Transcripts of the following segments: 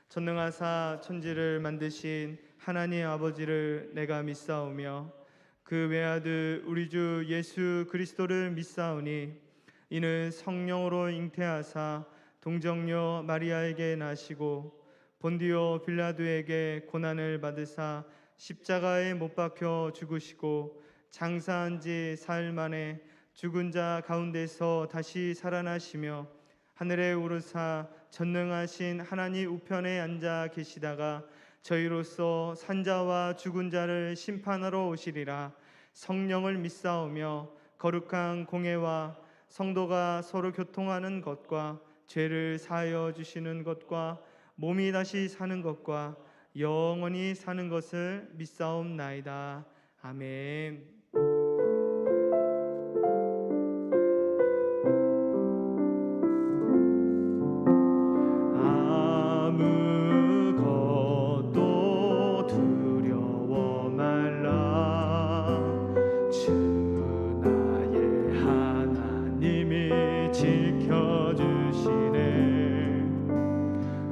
전능하사 천지를 만드신 하나님 아버지를 내가 믿사오며 그 외아들 우리 주 예수 그리스도를 믿사오니 이는 성령으로 잉태하사 동정녀 마리아에게 나시고 본디오 빌라도에게 고난을 받으사 십자가에 못 박혀 죽으시고 장사한 지 사흘 만에 죽은 자 가운데서 다시 살아나시며 하늘에 오르사 전능하신 하나님 우편에 앉아 계시다가 저희로서 산자와 죽은 자를 심판하러 오시리라. 성령을 믿사오며 거룩한 공회와 성도가 서로 교통하는 것과 죄를 사하여 주시는 것과 몸이 다시 사는 것과 영원히 사는 것을 믿사옵나이다. 아멘. 아무것도 두려워 말라. 주 나의 하나님이 지켜주시네.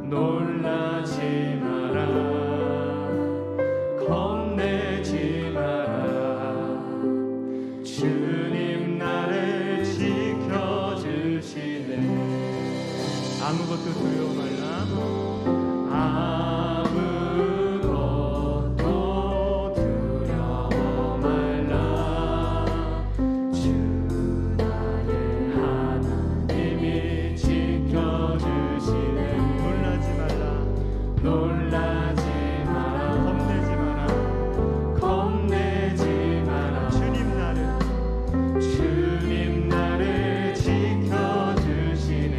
놀라지 마라. 겁내지 마라. 주님 나를 지켜주시네. 아무것도 두려워 말라. 아무것도 두려워 말라. 주 나의 하나님이 지켜주시네. 놀라지 말라. 놀라지 마라. 겁내지 마라. 겁내지 마라. 주님 나를 지켜주시네.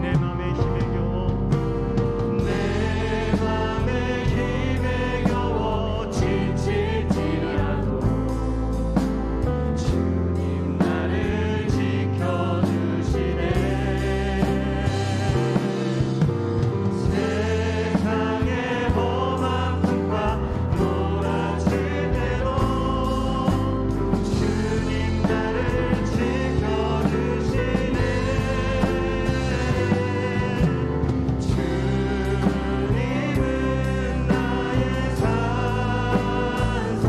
내 맘에 힘에 겨워 지칠지라도 주님 나를 지켜주시네. 세상의 험한 풍파 몰아칠 때도 주님 나를 지켜주시네. 주님은 나의 산소,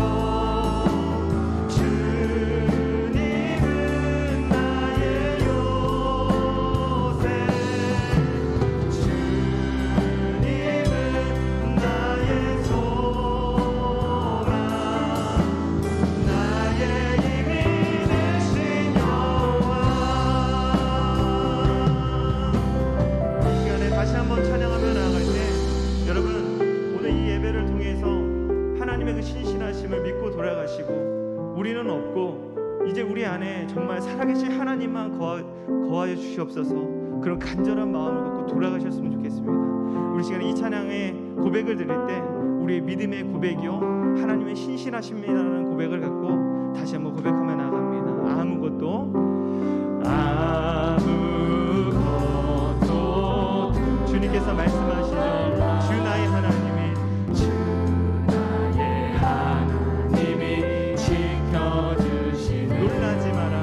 주님은 나의 요새, 주님은 나의 소망, 나의 힘이 되신 여호와. 이 시간에 다시 한번 찬양하며 나아갈 때 여러분, 오늘 이 예배를 통해서 하나님의 그 신실하심을 믿고 돌아가시고 우리는 없고 이제 우리 안에 정말 살아계신 하나님만 거하여 주시옵소서. 그런 간절한 마음을 갖고 돌아가셨으면 좋겠습니다. 우리 시간에 이 찬양의 고백을 드릴 때 우리의 믿음의 고백이요 하나님의 신실하심이라는 고백을 갖고 다시 한번 고백하며 나아갑니다. 아무것도 주님께서 말씀하시죠. 주 나의 하나님이 지켜주시네. 놀라지 마라.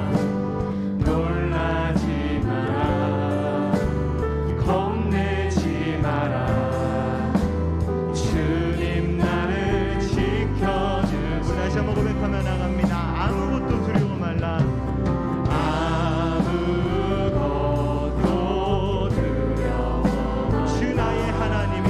놀라지 마라. 겁내지 마라. 주님 나를 지켜주시네. 우리 다시 한번 고백하며 나갑니다. 아무것도 두려워 말라. 아무것도 두려워 말라. 주 나의 하나님이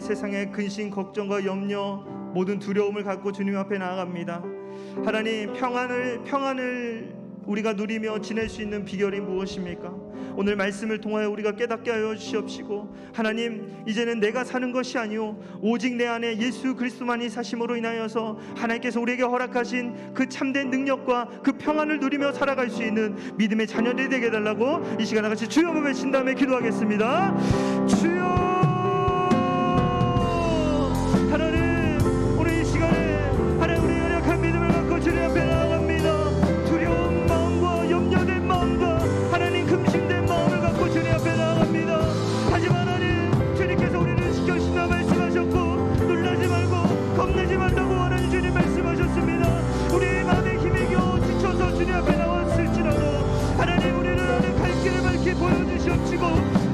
세상의 근심, 걱정과 염려, 모든 두려움을 갖고 주님 앞에 나아갑니다. 하나님, 평안을 우리가 누리며 지낼 수 있는 비결이 무엇입니까? 오늘 말씀을 통하여 우리가 깨닫게 하여 주시옵시고, 하나님, 이제는 내가 사는 것이 아니오 오직 내 안에 예수 그리스도만이 사심으로 인하여서 하나님께서 우리에게 허락하신 그 참된 능력과 그 평안을 누리며 살아갈 수 있는 믿음의 자녀들이 되게 해달라고 이 시간에 같이 주여 외친 다음에 기도하겠습니다. 주여, 하나님, 오늘 이 시간에 하나님, 우리 연약한 믿음을 갖고 주님 앞에 나아갑니다. 두려운 마음과 염려된 마음과 하나님 금심된 마음을 갖고 주님 앞에 나아갑니다. 하지만 하나님, 주님께서 우리를 지켜주신다 말씀하셨고, 놀라지 말고 겁내지 말라고 하나님 주님 말씀하셨습니다. 우리의 마음에 힘이 겨워 지쳐서 주님 앞에 나왔을지라도 하나님, 우리를 하는 갈 길을 밝히 보여주시옵시고,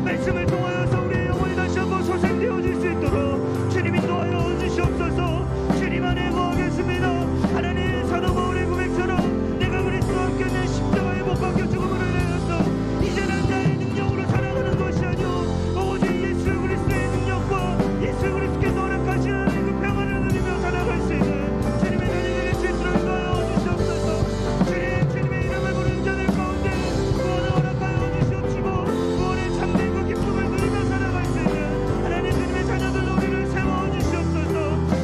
말씀을 통하여서 우리의 영혼이 다시 한번 소생되어질 수 있도록 주님 인도하여 주시옵소서. 주님 안에 거하겠습니다. 하나님, 사도 바울의 고백처럼 내가 그리스도와 함께 내 십자가에 못 박혀 죽음으로 인하여서 이제는 나의 능력으로 살아가는 것이 아니오 오직 예수 그리스도의 능력과 예수 그리스도께서 허락하신 하나님 그 평안을 누리며 살아갈 수 있는 주님의 자녀 되게 수 있도록 인도하여 주시옵소서. 주님의 이름을 부르는 자들 가운데 구원을 허락하여 주시옵시고, 구원의 참된 기쁨을 누리며 살아갈 수 있는 하나님 주님의 자녀들로 우리를 세워주시옵소서.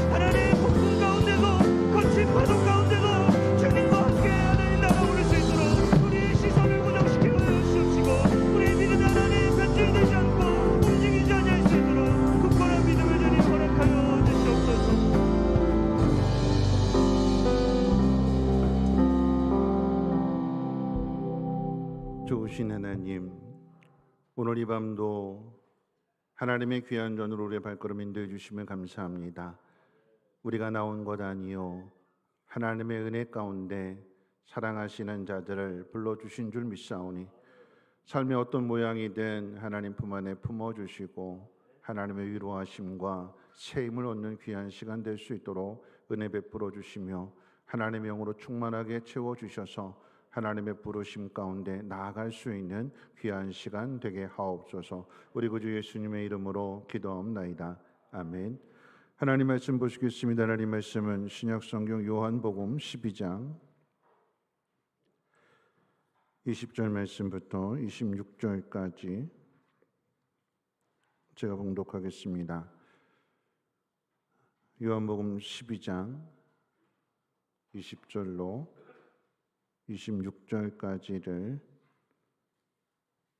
하나님, 폭풍 가운데도 거친 파도 가운데도 주님과 함께 하나님 날아오를 수 있도록 우리의 시선을 고정시켜 주시옵시고, 우리의 믿음이 하나님 변질되지 않고 움직이지 않을 수 있도록 굳건한 믿음을 주님 허락하여 주시옵소서. 좋으신 하나님, 오늘 이 밤도 하나님의 귀한 전으로 우리의 발걸음 인도해 주시면 감사합니다. 우리가 나온 것 아니요 하나님의 은혜 가운데 사랑하시는 자들을 불러주신 줄 믿사오니, 삶의 어떤 모양이든 하나님 품 안에 품어주시고 하나님의 위로하심과 세임을 얻는 귀한 시간 될 수 있도록 은혜 베풀어 주시며 하나님의 영으로 충만하게 채워주셔서 하나님의 부르심 가운데 나아갈 수 있는 귀한 시간 되게 하옵소서. 우리 구주 예수님의 이름으로 기도하옵나이다. 아멘. 하나님 말씀 보시겠습니다. 하나님 말씀은 신약성경 요한복음 12장 20절 말씀부터 26절까지 제가 봉독하겠습니다. 요한복음 12장 20절로 26절까지를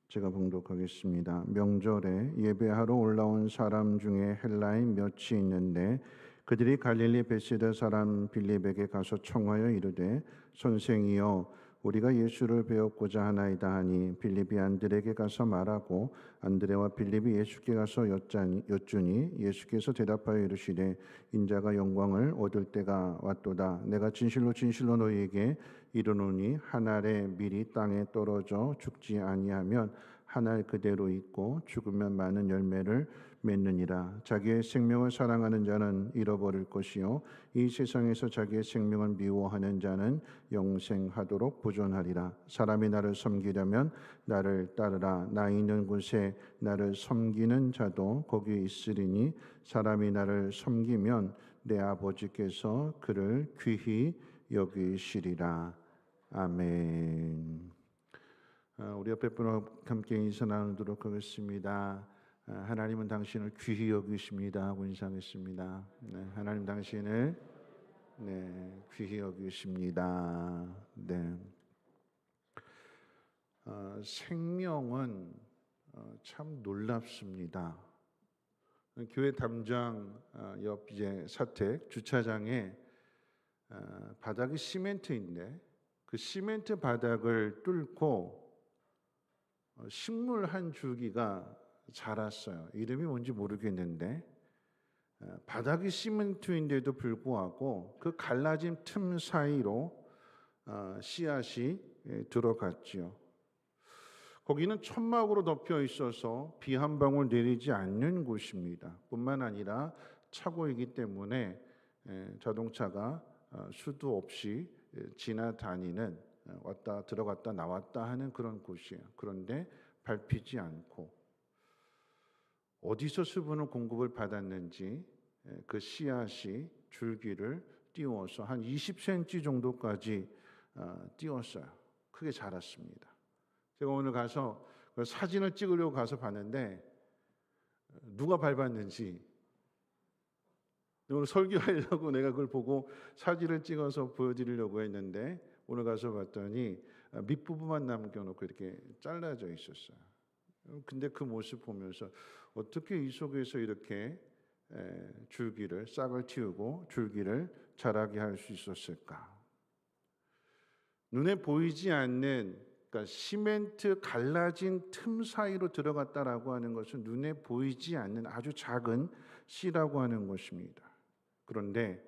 제가 봉독하겠습니다. 명절에 예배하러 올라온 사람 중에 헬라인 몇이 있는데 그들이 갈릴리 베세다 사람 빌립에게 가서 청하여 이르되, 선생이여, 우리가 예수를 배웠고자 하나이다 하니, 빌립이 안드레에게 가서 말하고 안드레와 빌립이 예수께 가서 여쭈니 예수께서 대답하여 이르시되, 인자가 영광을 얻을 때가 왔도다. 내가 진실로 진실로 너희에게 이르노니 한 알의 밀이 땅에 떨어져 죽지 아니하면 한 알 그대로 있고 죽으면 많은 열매를 맺느니라. 자기의 생명을 사랑하는 자는 잃어버릴 것이요 이 세상에서 자기의 생명을 미워하는 자는 영생하도록 보존하리라. 사람이 나를 섬기려면 나를 따르라. 나 있는 곳에 나를 섬기는 자도 거기 있으리니, 사람이 나를 섬기면 내 아버지께서 그를 귀히 여기시리라. 아멘. 우리 옆에 분과 함께 인사 나누도록 하겠습니다. 하나님은 당신을 귀히 여기십니다 하고 인사하겠습니다. 네, 하나님 당신을 귀히 여기십니다. 네. 생명은 참 놀랍습니다. 교회 담장 옆 이제 사택 주차장에 바닥이 시멘트인데 그 시멘트 바닥을 뚫고 식물 한 줄기가 자랐어요. 이름이 뭔지 모르겠는데 바닥이 시멘트인데도 불구하고 그 갈라진 틈 사이로 씨앗이 들어갔지요. 거기는 천막으로 덮여 있어서 비 한 방울 내리지 않는 곳입니다. 뿐만 아니라 차고이기 때문에 자동차가 수도 없이 지나다니는, 왔다 들어갔다 나왔다 하는 그런 곳이에요. 그런데 밟히지 않고 어디서 수분을 공급을 받았는지 그 씨앗이 줄기를 띄워서 한 20cm 정도까지 띄웠어요. 크게 자랐습니다. 제가 오늘 가서 그 사진을 찍으려고 가서 봤는데 누가 밟았는지, 오늘 설교하려고 내가 그걸 보고 사진을 찍어서 보여드리려고 했는데 오늘 가서 봤더니 밑부분만 남겨놓고 이렇게 잘라져 있었어요. 근데 그 모습 보면서 어떻게 이 속에서 이렇게 줄기를, 싹을 틔우고 줄기를 자라게 할 수 있었을까? 눈에 보이지 않는, 그러니까 시멘트 갈라진 틈 사이로 들어갔다라고 하는 것은 눈에 보이지 않는 아주 작은 씨라고 하는 것입니다. 그런데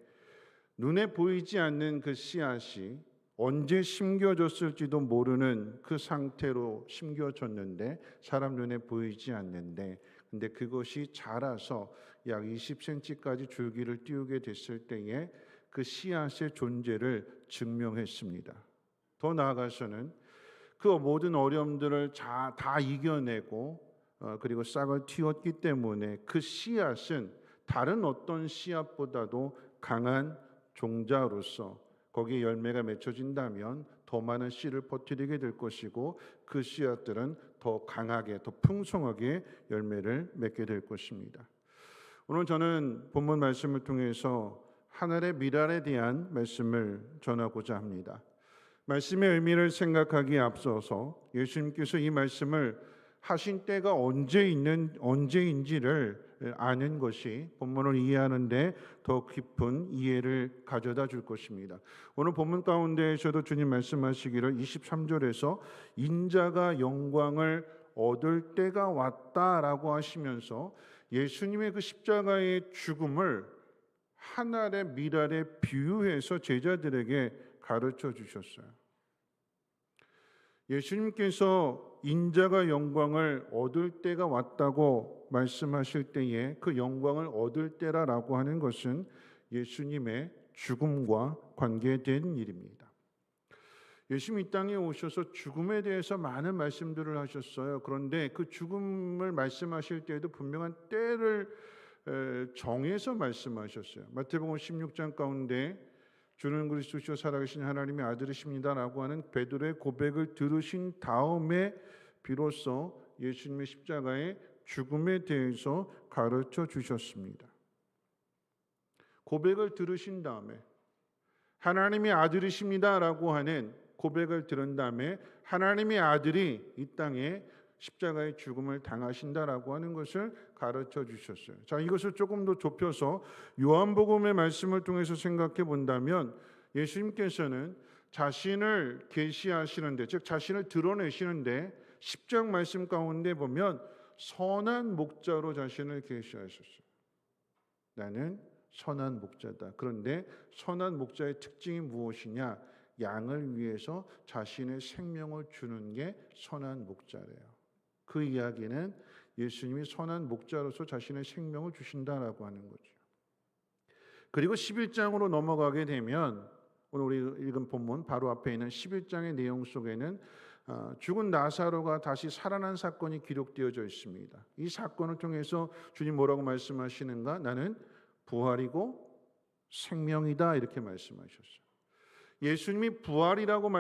눈에 보이지 않는 그 씨앗이 언제 심겨졌을지도 모르는 그 상태로 심겨졌는데, 사람 눈에 보이지 않는데, 근데 그것이 자라서 약 20cm까지 줄기를 띄우게 됐을 때에 그 씨앗의 존재를 증명했습니다. 더 나아가서는 그 모든 어려움들을 다 이겨내고 그리고 싹을 틔웠기 때문에 그 씨앗은 다른 어떤 씨앗보다도 강한 종자로서 거기에 열매가 맺혀진다면 더 많은 씨를 퍼뜨리게 될 것이고, 그 씨앗들은 더 강하게, 더 풍성하게 열매를 맺게 될 것입니다. 오늘 저는 본문 말씀을 통해서 하늘의 미랄에 대한 말씀을 전하고자 합니다. 말씀의 의미를 생각하기에 앞서서 예수님께서 이 말씀을 하신 때가 언제인지를 아는 것이 본문을 이해하는데 더 깊은 이해를 가져다 줄 것입니다. 오늘 본문 가운데에서도 주님 말씀하시기를 23절에서 인자가 영광을 얻을 때가 왔다라고 하시면서 예수님의 그 십자가의 죽음을 한 알의 밀알에 비유해서 제자들에게 가르쳐 주셨어요. 예수님께서 인자가 영광을 얻을 때가 왔다고 말씀하실 때에 그 영광을 얻을 때라고 하는 것은 예수님의 죽음과 관계된 일입니다. 예수님 이 땅에 오셔서 죽음에 대해서 많은 말씀들을 하셨어요. 그런데 그 죽음을 말씀하실 때에도 분명한 때를 정해서 말씀하셨어요. 마태복음 16장 가운데 주는 그리스도시요 살아계신 하나님의 아들이십니다라고 하는 베드로의 고백을 들으신 다음에 비로소 예수님의 십자가의 죽음에 대해서 가르쳐 주셨습니다. 고백을 들으신 다음에 하나님의 아들이십니다라고 하는 고백을 들은 다음에 하나님의 아들이 이 땅에 십자가의 죽음을 당하신다라고 하는 것을 가르쳐 주셨어요. 자, 이것을 조금 더 좁혀서 요한복음의 말씀을 통해서 생각해 본다면 예수님께서는 자신을 계시하시는데, 즉 자신을 드러내시는데 10장 말씀 가운데 보면 선한 목자로 자신을 계시하셨어요. 나는 선한 목자다. 그런데 선한 목자의 특징이 무엇이냐? 양을 위해서 자신의 생명을 주는 게 선한 목자래요. 그 이야기는 예수님이 선한 목자로서 자신의 생명을 주신다라고 하는 거죠. 그리고 11장으로 넘어가게 되면 오늘 우리 읽은 본문 바로 앞에 있는 11장의 내용 속에는 죽은 나사로가 다시 살아난 사건이 기록되어져 있습니다. 이 사건을 통해서 주님 뭐라고 말씀하시는가? 나는 부활이고 생명이다 이렇게 말씀하셨어요. 예수님이 부활이라고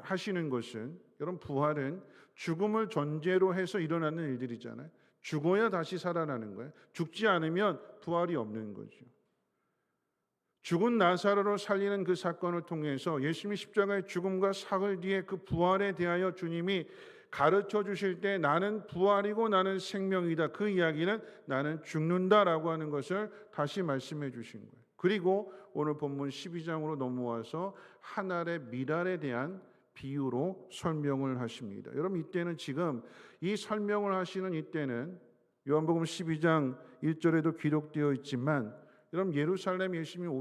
하시는 것은, 여러분, 부활은 죽음을 전제로 해서 일어나는 일들이잖아요. 죽어야 다시 살아나는 거예요. 죽지 않으면 부활이 없는 거죠. 죽은 나사로를 살리는 그 사건을 통해서 예수님이 십자가의 죽음과 사흘 뒤에 그 부활에 대하여 주님이 가르쳐 주실 때 나는 부활이고 나는 생명이다. 그 이야기는 나는 죽는다라고 하는 것을 다시 말씀해 주신 거예요. 그리고 오늘 본문 12장으로 넘어와서 한 알의 밀알에 대한 비유로 설명을 하십니다. 여러분, 이때는 지금 이 설명을 하시는 이때는 요한복음 12장 1절에도 기록되어 있지만, 여러분, 예루살렘 예수님이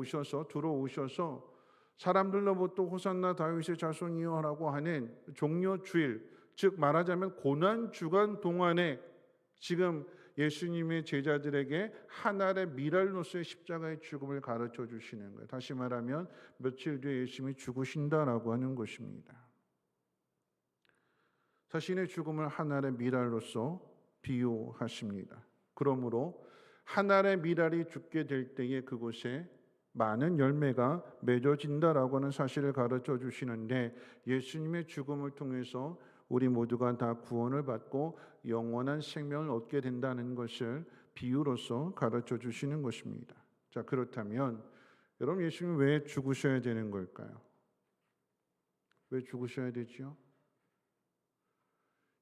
들어오셔서 사람들로부터 호산나 다윗의 자손이여라고 하는 종려 주일, 즉 말하자면 고난 주간 동안에 지금 예수님의 제자들에게 한 알의 밀알로서의 십자가의 죽음을 가르쳐 주시는 거예요. 다시 말하면 며칠 뒤에 예수님이 죽으신다라고 하는 것입니다. 자신의 죽음을 한 알의 밀알로서 비유하십니다. 그러므로 한 알의 밀알이 죽게 될 때에 그곳에 많은 열매가 맺어진다라고 하는 사실을 가르쳐 주시는데, 예수님의 죽음을 통해서 우리 모두가 다 구원을 받고 영원한 생명을 얻게 된다는 것을 비유로서 가르쳐 주시는 것입니다. 자, 그렇다면 여러분, 예수님 왜 죽으셔야 되는 걸까요? 왜 죽으셔야 되지요?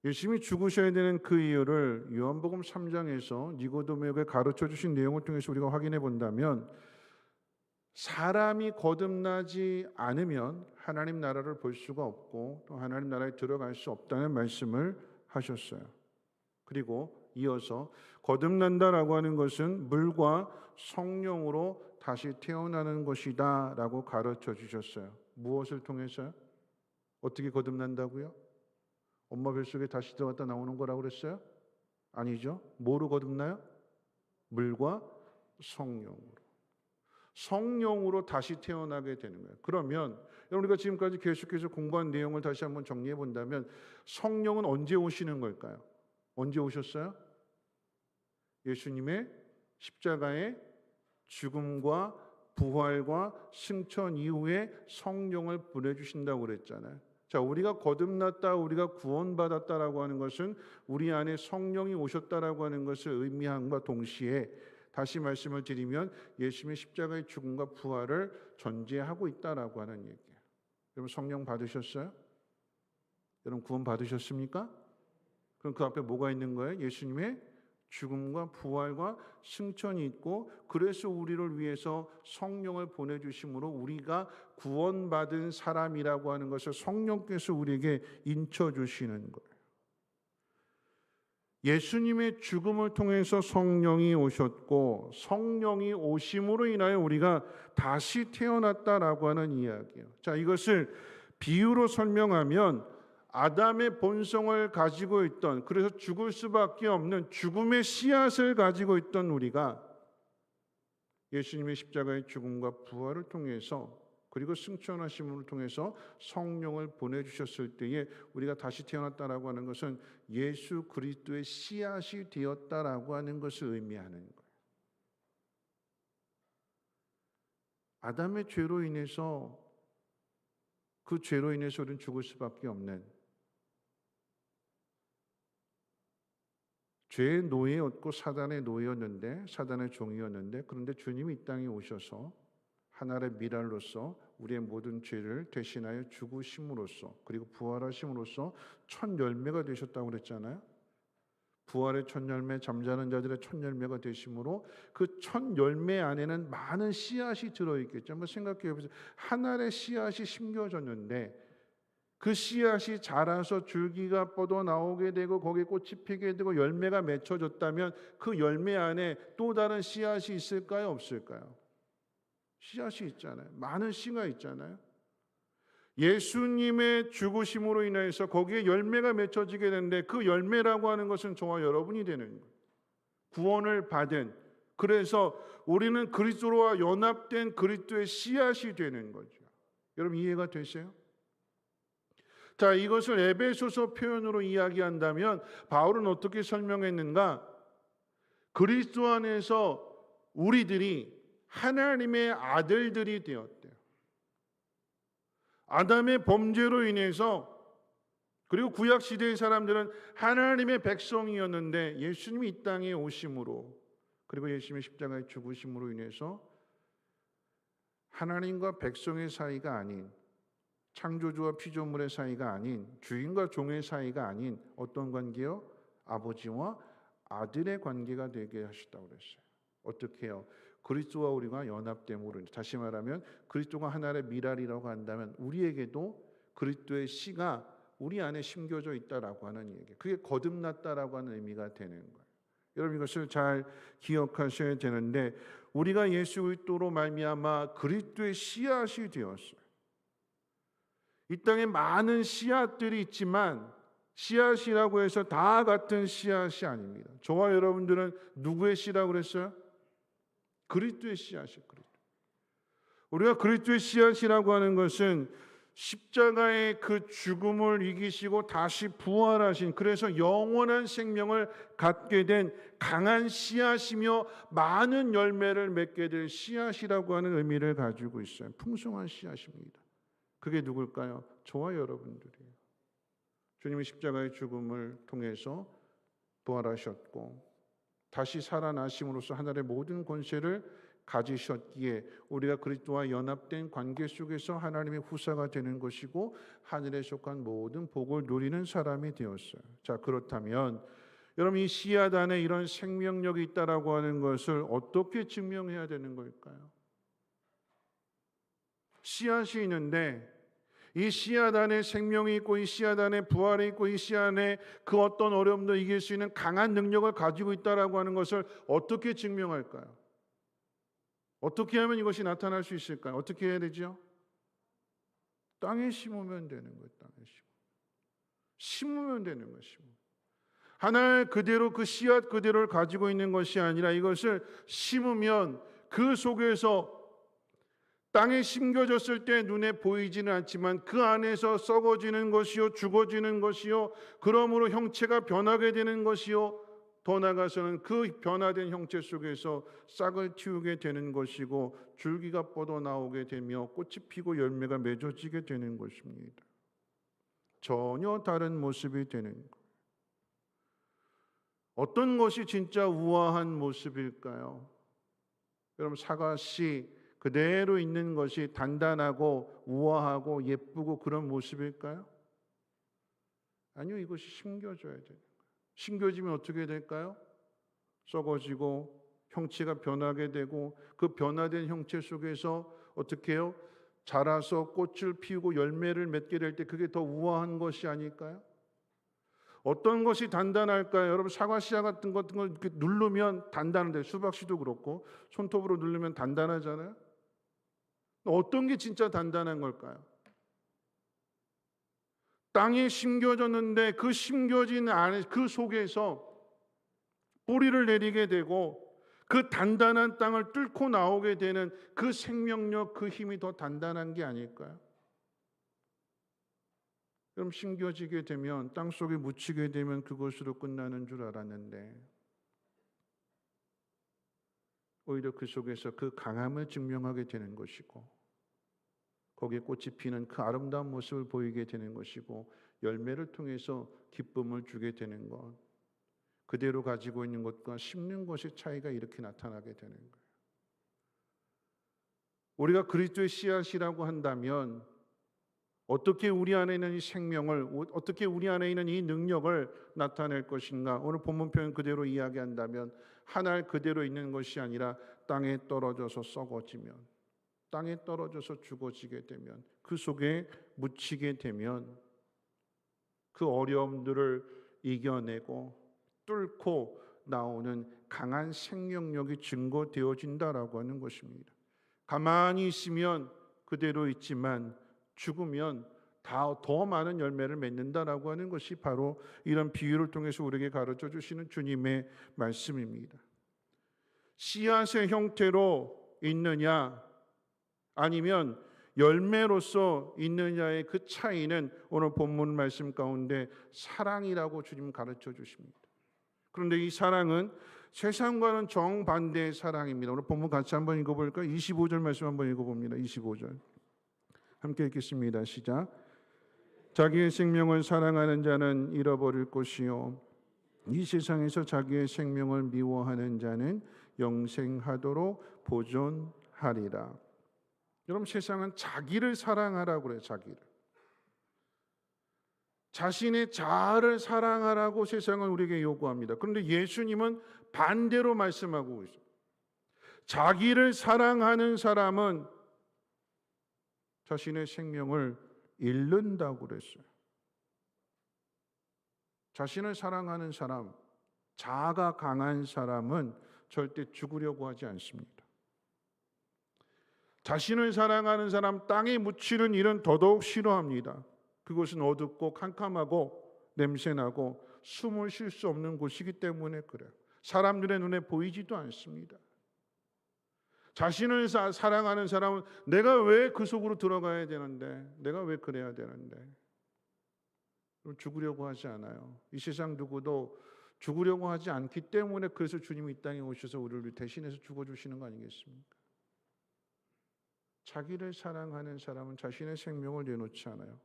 예수님이 죽으셔야 되는 그 이유를 요한복음 3장에서 니고데모에게 가르쳐 주신 내용을 통해서 우리가 확인해 본다면, 사람이 거듭나지 않으면 하나님 나라를 볼 수가 없고 또 하나님 나라에 들어갈 수 없다는 말씀을 하셨어요. 그리고 이어서 거듭난다라고 하는 것은 물과 성령으로 다시 태어나는 것이다 라고 가르쳐 주셨어요. 무엇을 통해서요? 어떻게 거듭난다고요? 엄마 뱃속에 다시 들어갔다 나오는 거라고 그랬어요? 아니죠. 뭐로 거듭나요? 물과 성령으로. 성령으로 다시 태어나게 되는 거예요. 그러면 우리가 지금까지 계속해서 공부한 내용을 다시 한번 정리해 본다면, 성령은 언제 오시는 걸까요? 언제 오셨어요? 예수님의 십자가의 죽음과 부활과 승천 이후에 성령을 보내주신다고 그랬잖아요. 자, 우리가 거듭났다, 우리가 구원받았다라고 하는 것은 우리 안에 성령이 오셨다라고 하는 것을 의미함과 동시에, 다시 말씀을 드리면 예수님의 십자가의 죽음과 부활을 전제하고 있다라고 하는 얘기예요. 여러분, 성령 받으셨어요? 여러분, 구원 받으셨습니까? 그럼 그 앞에 뭐가 있는 거예요? 예수님의 죽음과 부활과 승천이 있고, 그래서 우리를 위해서 성령을 보내주심으로 우리가 구원받은 사람이라고 하는 것을 성령께서 우리에게 인쳐주시는 거예요. 예수님의 죽음을 통해서 성령이 오셨고, 성령이 오심으로 인하여 우리가 다시 태어났다라고 하는 이야기예요. 자, 이것을 비유로 설명하면 아담의 본성을 가지고 있던, 그래서 죽을 수밖에 없는 죽음의 씨앗을 가지고 있던 우리가 예수님의 십자가의 죽음과 부활을 통해서, 그리고 승천하심을 통해서 성령을 보내주셨을 때에 우리가 다시 태어났다라고 하는 것은 예수 그리스도의 씨앗이 되었다라고 하는 것을 의미하는 거예요. 아담의 죄로 인해서, 그 죄로 인해서 우리는 죽을 수밖에 없는 죄의 노예였고 사단의 노예였는데, 사단의 종이었는데, 그런데 주님이 이 땅에 오셔서 하나의 밀알로서 우리의 모든 죄를 대신하여 죽으심으로써, 그리고 부활하심으로써 첫 열매가 되셨다고 그랬잖아요. 부활의 첫 열매, 잠자는 자들의 첫 열매가 되심으로 그 첫 열매 안에는 많은 씨앗이 들어있겠죠. 한번 생각해 보세요. 한 알의 씨앗이 심겨졌는데 그 씨앗이 자라서 줄기가 뻗어나오게 되고 거기에 꽃이 피게 되고 열매가 맺혀졌다면 그 열매 안에 또 다른 씨앗이 있을까요? 없을까요? 씨앗이 있잖아요. 많은 씨가 있잖아요. 예수님의 죽으심으로 인해서 거기에 열매가 맺혀지게 되는데, 그 열매라고 하는 것은 저와 여러분이 되는 거예요. 구원을 받은, 그래서 우리는 그리스도와 연합된 그리스도의 씨앗이 되는 거죠. 여러분, 이해가 되세요? 자, 이것을 에베소서 표현으로 이야기한다면 바울은 어떻게 설명했는가? 그리스도 안에서 우리들이 하나님의 아들들이 되었대요. 아담의 범죄로 인해서, 그리고 구약 시대의 사람들은 하나님의 백성이었는데 예수님이 이 땅에 오심으로, 그리고 예수님의 십자가의 죽으심으로 인해서 하나님과 백성의 사이가 아닌, 창조주와 피조물의 사이가 아닌, 주인과 종의 사이가 아닌 어떤 관계요? 아버지와 아들의 관계가 되게 하셨다고 그랬어요. 어떻게 해요? 그리스도와 우리가 연합됨으로, 다시 말하면 그리스도가 하나의 밀알이라고 한다면 우리에게도 그리스도의 씨가 우리 안에 심겨져 있다라고 하는 얘기. 그게 거듭났다라고 하는 의미가 되는 거예요. 여러분, 이것을 잘 기억하셔야 되는데, 우리가 예수 그리스도로 말미암아 그리스도의 씨앗이 되었어요. 이 땅에 많은 씨앗들이 있지만 씨앗이라고 해서 다 같은 씨앗이 아닙니다. 저와 여러분들은 누구의 씨라고 그랬어요? 그리스도의 씨앗이. 우리가 그리스도의 씨앗이라고 하는 것은 십자가의 그 죽음을 이기시고 다시 부활하신, 그래서 영원한 생명을 갖게 된 강한 씨앗이며 많은 열매를 맺게 될 씨앗이라고 하는 의미를 가지고 있어요. 풍성한 씨앗입니다. 그게 누굴까요? 저와 여러분들이에요. 주님이 십자가의 죽음을 통해서 부활하셨고 다시 살아나심으로써 하늘의 모든 권세를 가지셨기에 우리가 그리스도와 연합된 관계 속에서 하나님의 후사가 되는 것이고 하늘에 속한 모든 복을 누리는 사람이 되었어요. 자, 그렇다면 여러분, 이 씨앗 안에 이런 생명력이 있다라고 하는 것을 어떻게 증명해야 되는 걸까요? 씨앗이 있는데 이 씨앗 안에 생명이 있고 이 씨앗 안에 부활이 있고 이 씨앗 안에 그 어떤 어려움도 이길 수 있는 강한 능력을 가지고 있다라고 하는 것을 어떻게 증명할까요? 어떻게 하면 이것이 나타날 수 있을까요? 어떻게 해야 되죠? 땅에 심으면 되는 거예요. 땅에 심으면 되는 것이고, 하나 그대로 그 씨앗 그대로를 가지고 있는 것이 아니라 이것을 심으면 그 속에서 땅에 심겨졌을 때 눈에 보이지는 않지만 그 안에서 썩어지는 것이요, 죽어지는 것이요, 그러므로 형체가 변하게 되는 것이요, 더 나아가서는 그 변화된 형체 속에서 싹을 틔우게 되는 것이고 줄기가 뻗어나오게 되며 꽃이 피고 열매가 맺어지게 되는 것입니다. 전혀 다른 모습이 되는 것. 어떤 것이 진짜 우아한 모습일까요? 여러분, 사과씨 그대로 있는 것이 단단하고 우아하고 예쁘고 그런 모습일까요? 아니요, 이것이 심겨져야 돼요. 심겨지면 어떻게 될까요? 썩어지고 형체가 변하게 되고 그 변화된 형체 속에서 어떻게 해요? 자라서 꽃을 피우고 열매를 맺게 될 때 그게 더 우아한 것이 아닐까요? 어떤 것이 단단할까요? 여러분, 사과씨앗 같은 걸 이렇게 누르면 단단한데, 수박씨도 그렇고 손톱으로 누르면 단단하잖아요. 어떤 게 진짜 단단한 걸까요? 땅에 심겨졌는데 그 심겨진 안에 그 속에서 뿌리를 내리게 되고 그 단단한 땅을 뚫고 나오게 되는 그 생명력, 그 힘이 더 단단한 게 아닐까요? 그럼 심겨지게 되면, 땅 속에 묻히게 되면 그것으로 끝나는 줄 알았는데 오히려 그 속에서 그 강함을 증명하게 되는 것이고 거기에 꽃이 피는 그 아름다운 모습을 보이게 되는 것이고 열매를 통해서 기쁨을 주게 되는 것, 그대로 가지고 있는 것과 심는 것의 차이가 이렇게 나타나게 되는 거예요. 우리가 그리스도의 씨앗이라고 한다면 어떻게 우리 안에 있는 이 생명을, 어떻게 우리 안에 있는 이 능력을 나타낼 것인가? 오늘 본문 표현 그대로 이야기한다면 한 알 그대로 있는 것이 아니라 땅에 떨어져서 썩어지면, 땅에 떨어져서 죽어지게 되면, 그 속에 묻히게 되면 그 어려움들을 이겨내고 뚫고 나오는 강한 생명력이 증거되어진다라고 하는 것입니다. 가만히 있으면 그대로 있지만 죽으면 더 많은 열매를 맺는다라고 하는 것이 바로 이런 비유를 통해서 우리에게 가르쳐 주시는 주님의 말씀입니다. 씨앗의 형태로 있느냐 아니면 열매로서 있느냐의 그 차이는 오늘 본문 말씀 가운데 사랑이라고 주님 가르쳐 주십니다. 그런데 이 사랑은 세상과는 정반대의 사랑입니다. 오늘 본문 같이 한번 읽어볼까요? 25절 말씀 한번 읽어봅니다. 25절 함께 읽겠습니다. 시작. 자기의 생명을 사랑하는 자는 잃어버릴 것이요 이 세상에서 자기의 생명을 미워하는 자는 영생하도록 보존하리라. 여러분, 세상은 자기를 사랑하라고 그래요. 자신의 자아를 사랑하라고 세상은 우리에게 요구합니다. 그런데 예수님은 반대로 말씀하고 있어요. 자기를 사랑하는 사람은 자신의 생명을 잃는다고 그랬어요. 자신을 사랑하는 사람, 자아가 강한 사람은 절대 죽으려고 하지 않습니다. 자신을 사랑하는 사람, 땅에 묻히는 일은 더더욱 싫어합니다. 그것은 어둡고 캄캄하고 냄새나고 숨을 쉴 수 없는 곳이기 때문에 그래요. 사람들의 눈에 보이지도 않습니다. 자신을 사랑하는 사람은 내가 왜 그 속으로 들어가야 되는데, 내가 왜 그래야 되는데, 죽으려고 하지 않아요. 이 세상 누구도 죽으려고 하지 않기 때문에 그래서 주님이 이 땅에 오셔서 우리를 대신해서 죽어주시는 거 아니겠습니까? 자기를 사랑하는 사람은 자신의 생명을 내놓지 않아요.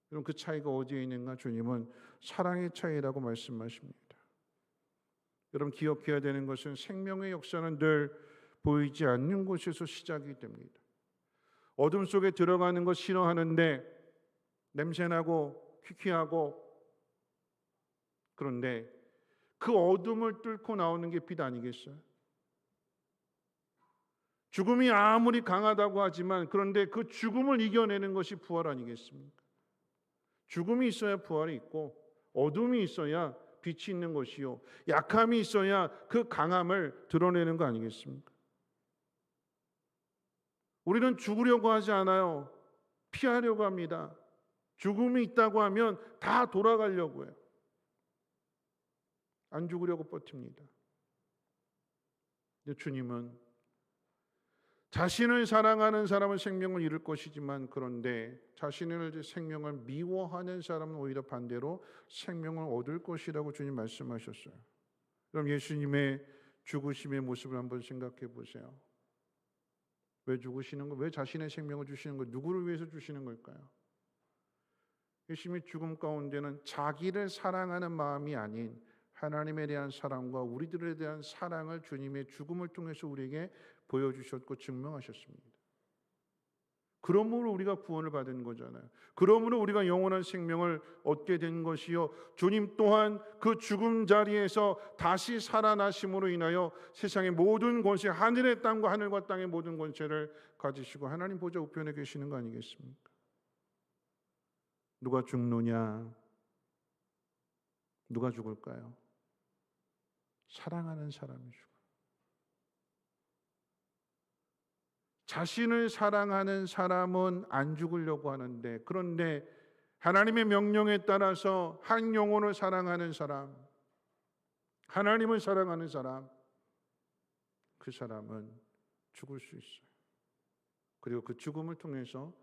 그럼 그 차이가 어디에 있는가? 주님은 사랑의 차이라고 말씀하십니다. 여러분 기억해야 되는 것은 생명의 역사는 늘 보이지 않는 곳에서 시작이 됩니다. 어둠 속에 들어가는 것 싫어하는데 냄새나고 퀴퀴하고, 그런데 그 어둠을 뚫고 나오는 게 빛 아니겠어요? 죽음이 아무리 강하다고 하지만 그런데 그 죽음을 이겨내는 것이 부활 아니겠습니까? 죽음이 있어야 부활이 있고 어둠이 있어야 빛이 있는 것이요, 약함이 있어야 그 강함을 드러내는 거 아니겠습니까? 우리는 죽으려고 하지 않아요. 피하려고 합니다. 죽음이 있다고 하면 다 돌아가려고 해요. 안 죽으려고 버팁니다. 근데 주님은 자신을 사랑하는 사람은 생명을 잃을 것이지만, 그런데 자신의 생명을 미워하는 사람은 오히려 반대로 생명을 얻을 것이라고 주님 말씀하셨어요. 그럼 예수님의 죽으심의 모습을 한번 생각해 보세요. 왜 죽으시는 거? 왜 자신의 생명을 주시는 거? 누구를 위해서 주시는 걸까요? 예수님의 죽음 가운데는 자기를 사랑하는 마음이 아닌 하나님에 대한 사랑과 우리들에 대한 사랑을 주님의 죽음을 통해서 우리에게 보여주셨고 증명하셨습니다. 그러므로 우리가 구원을 받은 거잖아요. 그러므로 우리가 영원한 생명을 얻게 된 것이요, 주님 또한 그 죽음 자리에서 다시 살아나심으로 인하여 세상의 모든 권세, 하늘의 땅과 하늘과 땅의 모든 권세를 가지시고 하나님 보좌 우편에 계시는 거 아니겠습니까? 누가 죽느냐? 누가 죽을까요? 사랑하는 사람이 죽어요. 자신을 사랑하는 사람은 안 죽으려고 하는데, 그런데 하나님의 명령에 따라서 한 영혼을 사랑하는 사람, 하나님을 사랑하는 사람, 그 사람은 죽을 수 있어요. 그리고 그 죽음을 통해서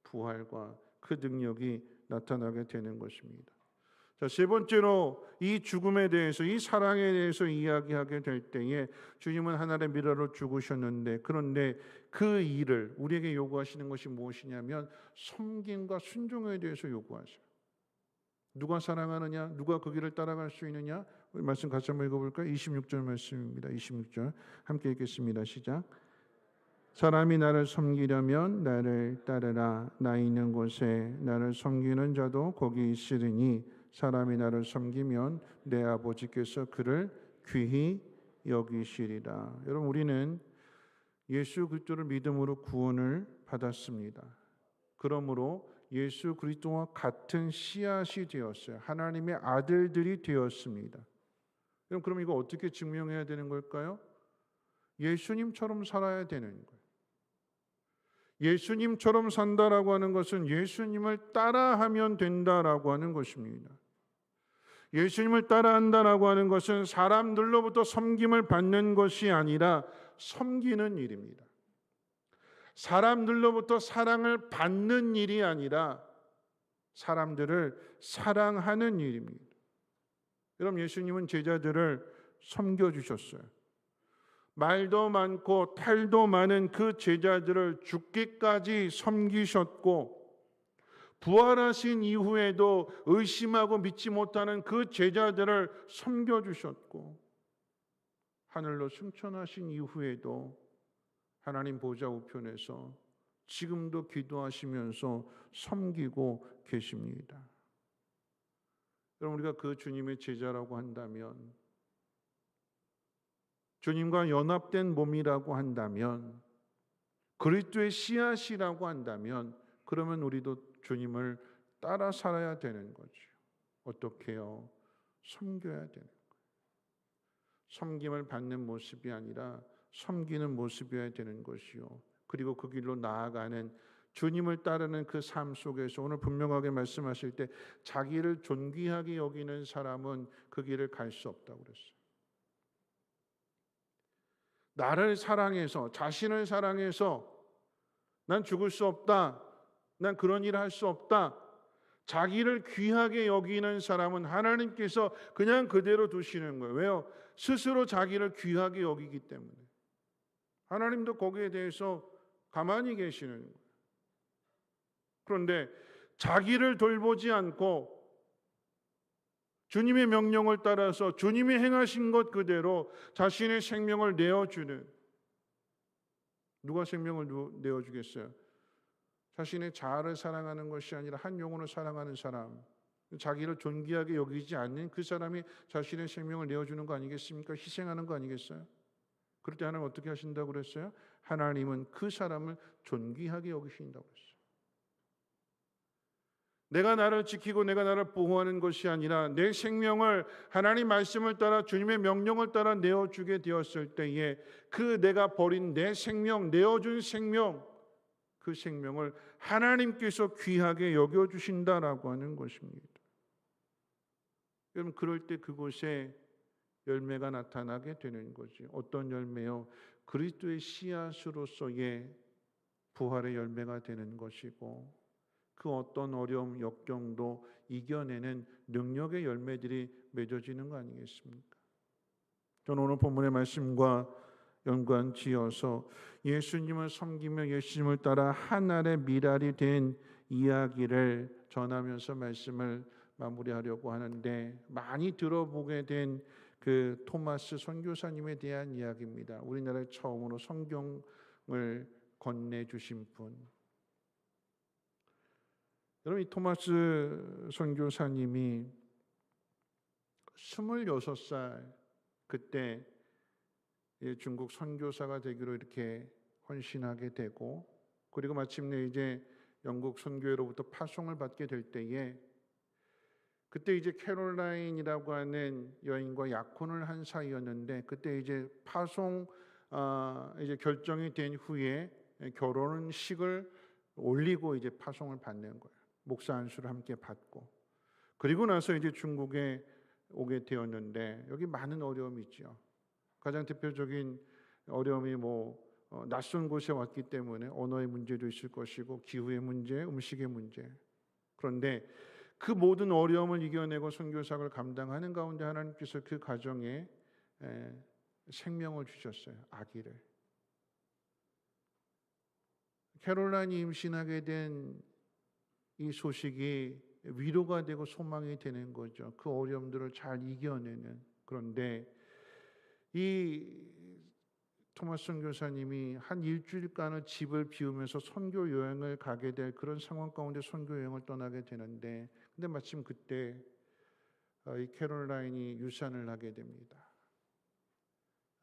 부활과 그 능력이 나타나게 되는 것입니다. 자, 세 번째로 이 죽음에 대해서, 이 사랑에 대해서 이야기하게 될 때에 주님은 하나의 미라로 죽으셨는데, 그런데 그 일을 우리에게 요구하시는 것이 무엇이냐면 섬김과 순종에 대해서 요구하세요. 누가 사랑하느냐? 누가 그 길을 따라갈 수 있느냐? 우리 말씀 같이 한번 읽어볼까요? 26절 말씀입니다. 26절 함께 읽겠습니다. 시작. 사람이 나를 섬기려면 나를 따르라. 나 있는 곳에 나를 섬기는 자도 거기 있으리니 사람이 나를 섬기면 내 아버지께서 그를 귀히 여기시리라. 여러분, 우리는 예수 그리스도를 믿음으로 구원을 받았습니다. 그러므로 예수 그리스도와 같은 씨앗이 되었어요. 하나님의 아들들이 되었습니다. 그럼 이거 어떻게 증명해야 되는 걸까요? 예수님처럼 살아야 되는 거예요. 예수님처럼 산다라고 하는 것은 예수님을 따라하면 된다라고 하는 것입니다. 예수님을 따라한다라고 하는 것은 사람들로부터 섬김을 받는 것이 아니라 섬기는 일입니다. 사람들로부터 사랑을 받는 일이 아니라 사람들을 사랑하는 일입니다. 여러분, 예수님은 제자들을 섬겨주셨어요. 말도 많고 탈도 많은 그 제자들을 죽기까지 섬기셨고, 부활하신 이후에도 의심하고 믿지 못하는 그 제자들을 섬겨주셨고, 하늘로 승천하신 이후에도 하나님 보좌 우편에서 지금도 기도하시면서 섬기고 계십니다. 여러분, 우리가 그 주님의 제자라고 한다면, 주님과 연합된 몸이라고 한다면, 그리스도의 씨앗이라고 한다면, 그러면 우리도 주님을 따라 살아야 되는 거죠. 어떻게요? 섬겨야 되는 거예요. 섬김을 받는 모습이 아니라 섬기는 모습이어야 되는 것이요, 그리고 그 길로 나아가는 주님을 따르는 그 삶 속에서 오늘 분명하게 말씀하실 때 자기를 존귀하게 여기는 사람은 그 길을 갈 수 없다고 그랬어요. 나를 사랑해서, 자신을 사랑해서 난 죽을 수 없다, 난 그런 일을 할 수 없다, 자기를 귀하게 여기는 사람은 하나님께서 그냥 그대로 두시는 거예요. 왜요? 스스로 자기를 귀하게 여기기 때문에. 하나님도 거기에 대해서 가만히 계시는 거예요. 그런데 자기를 돌보지 않고 주님의 명령을 따라서 주님이 행하신 것 그대로 자신의 생명을 내어주는, 누가 생명을 내어주겠어요? 자신의 자아를 사랑하는 것이 아니라 한 영혼을 사랑하는 사람, 자기를 존귀하게 여기지 않는 그 사람이 자신의 생명을 내어주는 거 아니겠습니까? 희생하는 거 아니겠어요? 그럴 때 하나님 어떻게 하신다고 그랬어요? 하나님은 그 사람을 존귀하게 여기신다고 그랬어요. 내가 나를 지키고 내가 나를 보호하는 것이 아니라 내 생명을 하나님 말씀을 따라 주님의 명령을 따라 내어주게 되었을 때에 그 내가 버린 내 생명, 내어준 생명, 그 생명을 하나님께서 귀하게 여겨주신다라고 하는 것입니다. 여러분, 그럴 때 그곳에 열매가 나타나게 되는 거죠. 어떤 열매요? 그리스도의 씨앗으로서의 부활의 열매가 되는 것이고, 그 어떤 어려움, 역경도 이겨내는 능력의 열매들이 맺어지는 거 아니겠습니까? 저는 오늘 본문의 말씀과 연관지어서 예수님을 섬기며 예수님을 따라 하늘의 미랄이 된 이야기를 전하면서 말씀을 마무리하려고 하는데, 많이 들어보게 된 그 토마스 선교사님에 대한 이야기입니다. 우리나라에 처음으로 성경을 건네주신 분. 여러분, 이 토마스 선교사님이 26살 그때 중국 선교사가 되기로 이렇게 헌신하게 되고, 그리고 마침내 이제 영국 선교회로부터 파송을 받게 될 때에, 그때 이제 캐롤라인이라고 하는 여인과 약혼을 한 사이였는데, 그때 이제 파송 이제 결정이 된 후에 결혼식을 올리고 이제 파송을 받는 거예요. 목사 안수를 함께 받고, 그리고 나서 이제 중국에 오게 되었는데, 여기 많은 어려움이 있죠. 가장 대표적인 어려움이 낯선 곳에 왔기 때문에 언어의 문제도 있을 것이고, 기후의 문제, 음식의 문제. 그런데 그 모든 어려움을 이겨내고 선교사를 감당하는 가운데 하나님께서 그 가정에 생명을 주셨어요. 아기를. 캐롤라인이 임신하게 된 이 소식이 위로가 되고 소망이 되는 거죠. 그 어려움들을 잘 이겨내는. 그런데 이 토마스 선교사님이 한 일주일간을 집을 비우면서 선교 여행을 가게 될 그런 상황 가운데 선교 여행을 떠나게 되는데, 근데 마침 그때 이 캐롤라인이 유산을 하게 됩니다.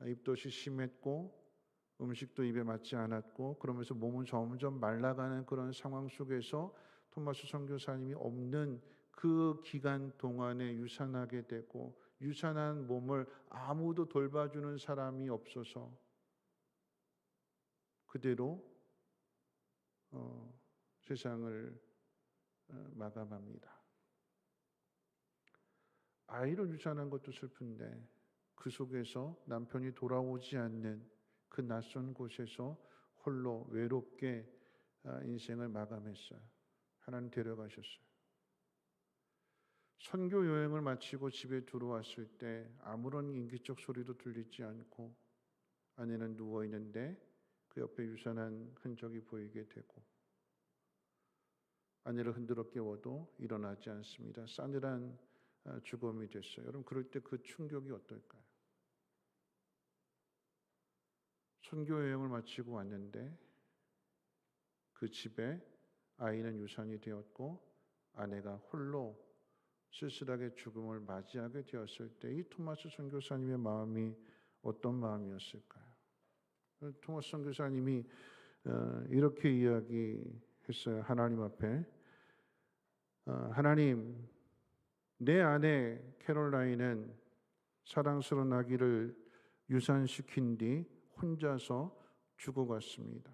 입덧이 심했고 음식도 입에 맞지 않았고, 그러면서 몸은 점점 말라가는 그런 상황 속에서 토마스 선교사님이 없는 그 기간 동안에 유산하게 되고, 유산한 몸을 아무도 돌봐주는 사람이 없어서 그대로 세상을 마감합니다. 아이를 유산한 것도 슬픈데, 그 속에서 남편이 돌아오지 않는 그 낯선 곳에서 홀로 외롭게 인생을 마감했어요. 하나님 데려가셨어요. 선교 여행을 마치고 집에 들어왔을 때 아무런 인기적 소리도 들리지 않고, 아내는 누워 있는데 그 옆에 유산한 흔적이 보이게 되고, 아내를 흔들어 깨워도 일어나지 않습니다. 싸늘한 죽음이 됐어요. 여러분, 그럴 때 그 충격이 어떨까요? 선교 여행을 마치고 왔는데 그 집에 아이는 유산이 되었고 아내가 홀로 쓸쓸하게 죽음을 맞이하게 되었을 때 이 토마스 선교사님의 마음이 어떤 마음이었을까요? 토마스 선교사님이 이렇게 이야기했어요. 하나님 앞에, 하나님, 내 아내 캐롤라인은 사랑스러운 아기를 유산시킨 뒤 혼자서 죽어갔습니다.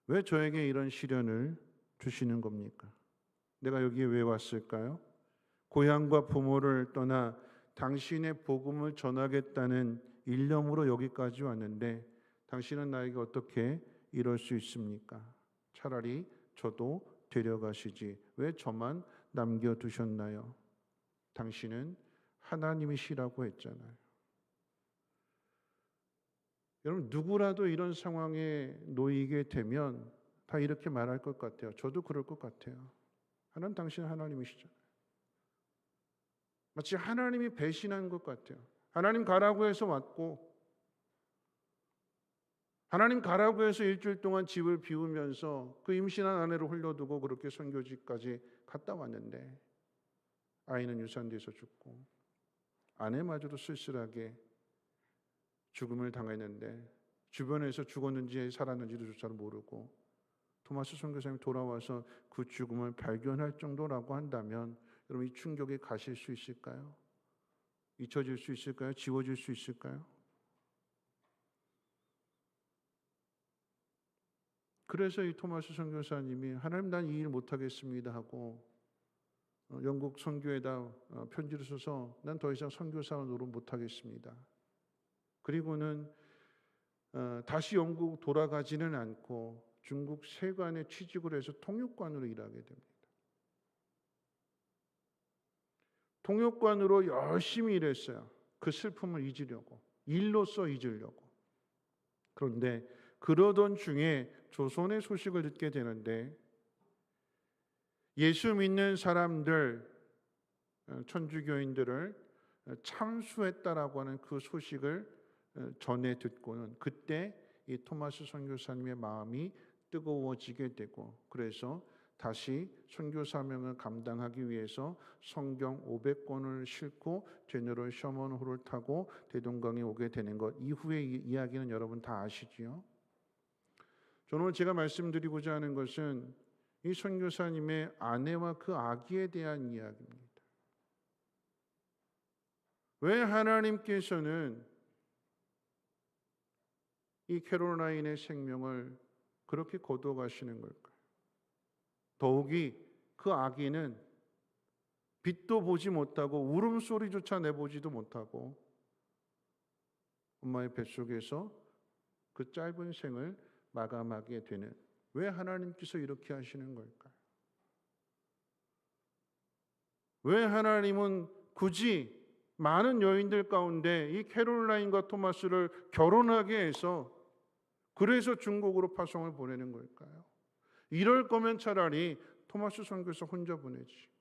왜 저에게 이런 시련을 주시는 겁니까? 내가 여기에 왜 왔을까요? 고향과 부모를 떠나 당신의 복음을 전하겠다는 일념으로 여기까지 왔는데 당신은 나에게 어떻게 이럴 수 있습니까? 차라리 저도 데려가시지. 왜 저만 남겨두셨나요? 당신은 하나님이시라고 했잖아요. 여러분, 누구라도 이런 상황에 놓이게 되면 다 이렇게 말할 것 같아요. 저도 그럴 것 같아요. 하나님, 당신 하나님이시잖아요. 마치 하나님이 배신한 것 같아요. 하나님 가라고 해서 왔고, 하나님 가라고 해서 일주일 동안 집을 비우면서 그 임신한 아내를 홀려두고 그렇게 선교지까지 갔다 왔는데 아이는 유산돼서 죽고 아내마저도 쓸쓸하게 죽음을 당했는데 주변에서 죽었는지 살았는지도 잘 모르고 토마스 선교사님이 돌아와서 그 죽음을 발견할 정도라고 한다면 여러분, 이 충격에 가실 수 있을까요? 잊혀질 수 있을까요? 지워질 수 있을까요? 그래서 이 토마스 선교사님이 하나님, 난 이 일 못하겠습니다 하고 영국 선교에다 편지를 써서 난 더 이상 선교사로 노릇 못하겠습니다. 그리고는 다시 영국 돌아가지는 않고 중국 세관에 취직을 해서 통역관으로 일하게 됩니다. 통역관으로 열심히 일했어요. 그 슬픔을 잊으려고, 일로써 잊으려고. 그런데 그러던 중에 조선의 소식을 듣게 되는데 예수 믿는 사람들, 천주교인들을 참수했다라고 하는 그 소식을 전해 듣고는 그때 이 토마스 선교사님의 마음이 뜨거워지게 되고 그래서 다시 선교 사명을 감당하기 위해서 성경 500권을 싣고 제너럴 셔먼호를 타고 대동강에 오게 되는 것, 이후의 이야기는 여러분 다 아시지요? 저는 오늘 제가 말씀드리고자 하는 것은 이 선교사님의 아내와 그 아기에 대한 이야기입니다. 왜 하나님께서는 이 캐롤라인의 생명을 그렇게 거둬가시는 걸까요? 더욱이 그 아기는 빛도 보지 못하고 울음소리조차 내보지도 못하고 엄마의 뱃속에서 그 짧은 생을 마감하게 되는, 왜 하나님께서 이렇게 하시는 걸까요? 왜 하나님은 굳이 많은 여인들 가운데 이 캐롤라인과 토마스를 결혼하게 해서 그래서 중국으로 파송을 보내는 걸까요? 이럴 거면 차라리 토마스 선교사 혼자 보내지.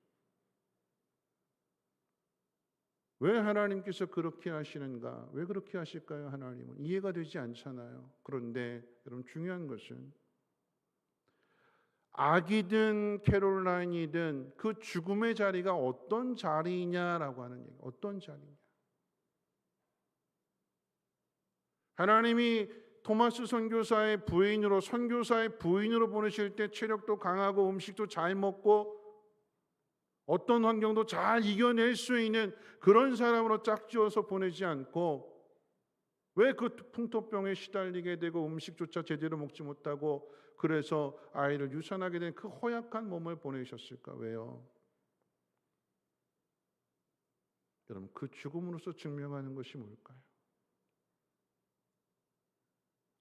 왜 하나님께서 그렇게 하시는가? 왜 그렇게 하실까요? 하나님은 이해가 되지 않잖아요. 그런데 여러분, 중요한 것은 아기든 캐롤라인이든 그 죽음의 자리가 어떤 자리냐라고 하는 얘기. 어떤 자리냐? 하나님이 토마스 선교사의 부인으로, 선교사의 부인으로 보내실 때 체력도 강하고 음식도 잘 먹고 어떤 환경도 잘 이겨낼 수 있는 그런 사람으로 짝지어서 보내지 않고 왜 그 풍토병에 시달리게 되고 음식조차 제대로 먹지 못하고 그래서 아이를 유산하게 된 그 허약한 몸을 보내셨을까? 왜요? 여러분, 그 죽음으로서 증명하는 것이 뭘까요?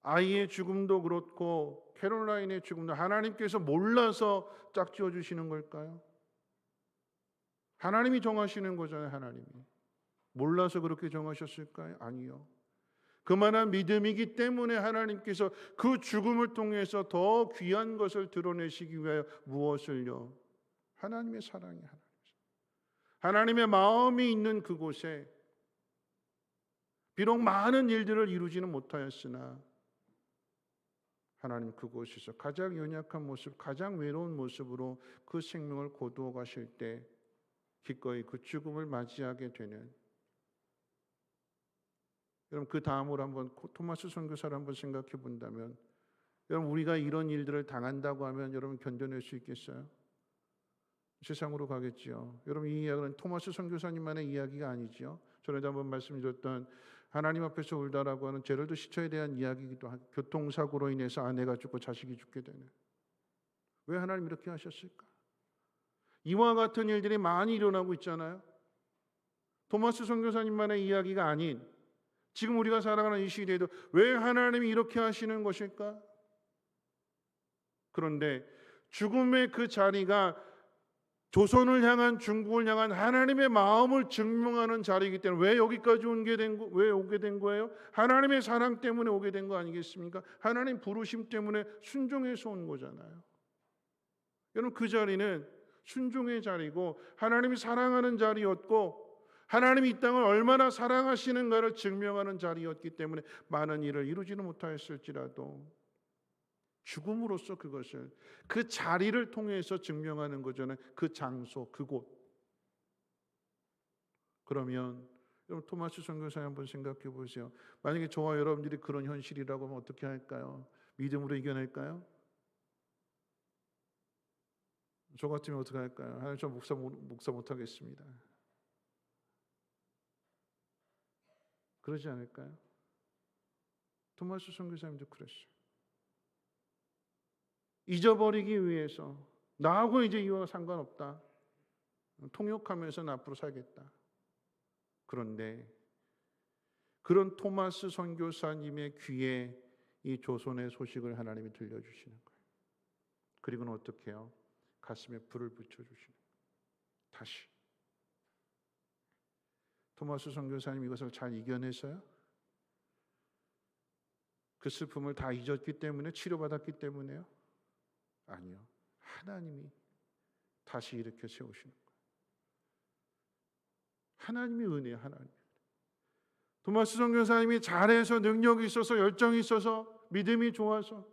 아이의 죽음도 그렇고 캐롤라인의 죽음도 하나님께서 몰라서 짝지어 주시는 걸까요? 하나님이 정하시는 거잖아요. 하나님이 몰라서 그렇게 정하셨을까요? 아니요. 그만한 믿음이기 때문에 하나님께서 그 죽음을 통해서 더 귀한 것을 드러내시기 위하여 무엇을요? 하나님의 사랑이, 하나님의 마음이 있는 그곳에 비록 많은 일들을 이루지는 못하였으나 하나님 그곳에서 가장 연약한 모습, 가장 외로운 모습으로 그 생명을 거두어 가실 때 기꺼이 그 죽음을 맞이하게 되는, 여러분 그 다음으로 한번 토마스 선교사를 한번 생각해 본다면 여러분 우리가 이런 일들을 당한다고 하면 여러분 견뎌낼 수 있겠어요? 세상으로 가겠지요. 여러분 이 이야기는 토마스 선교사님만의 이야기가 아니지요. 전에도 한번 말씀드렸던 하나님 앞에서 울다라고 하는 제럴드 시처에 대한 이야기이기도 하고 교통사고로 인해서 아내가 죽고 자식이 죽게 되는, 왜 하나님 이렇게 하셨을까? 이와 같은 일들이 많이 일어나고 있잖아요. 토마스 선교사님만의 이야기가 아닌 지금 우리가 살아가는 이 시대에도 왜 하나님이 이렇게 하시는 것일까? 그런데 죽음의 그 자리가 조선을 향한, 중국을 향한 하나님의 마음을 증명하는 자리이기 때문에 왜 여기까지 왜 오게 된 거예요? 하나님의 사랑 때문에 오게 된 거 아니겠습니까? 하나님 부르심 때문에 순종해서 온 거잖아요. 여러분, 그 자리는 순종의 자리고 하나님이 사랑하는 자리였고 하나님이 이 땅을 얼마나 사랑하시는가를 증명하는 자리였기 때문에 많은 일을 이루지는 못하였을지라도 죽음으로써 그것을, 그 자리를 통해서 증명하는 거잖아요. 그 장소, 그곳. 그러면 여러분, 토마스 선교사님 한번 생각해 보세요. 만약에 저와 여러분들이 그런 현실이라고 하면 어떻게 할까요? 믿음으로 이겨낼까요? 저 같으면 어떻게 할까요? 하나님, 저 목사 못하겠습니다. 그러지 않을까요? 토마스 선교사님도 그랬어요. 잊어버리기 위해서 나하고 이제 이와 상관없다, 통역하면서 앞으로 살겠다. 그런데 그런 토마스 선교사님의 귀에 이 조선의 소식을 하나님이 들려주시는 거예요. 그리고는 어떻게 해요? 가슴에 불을 붙여주시는 거예요. 다시. 토마스 선교사님 이것을 잘 이겨내서요? 그 슬픔을 다 잊었기 때문에, 치료받았기 때문에요? 아니요. 하나님이 다시 일으켜 세우시는 거예요. 하나님의 은혜예요. 하나님. 토마스 선교사님이 잘해서, 능력이 있어서, 열정이 있어서, 믿음이 좋아서,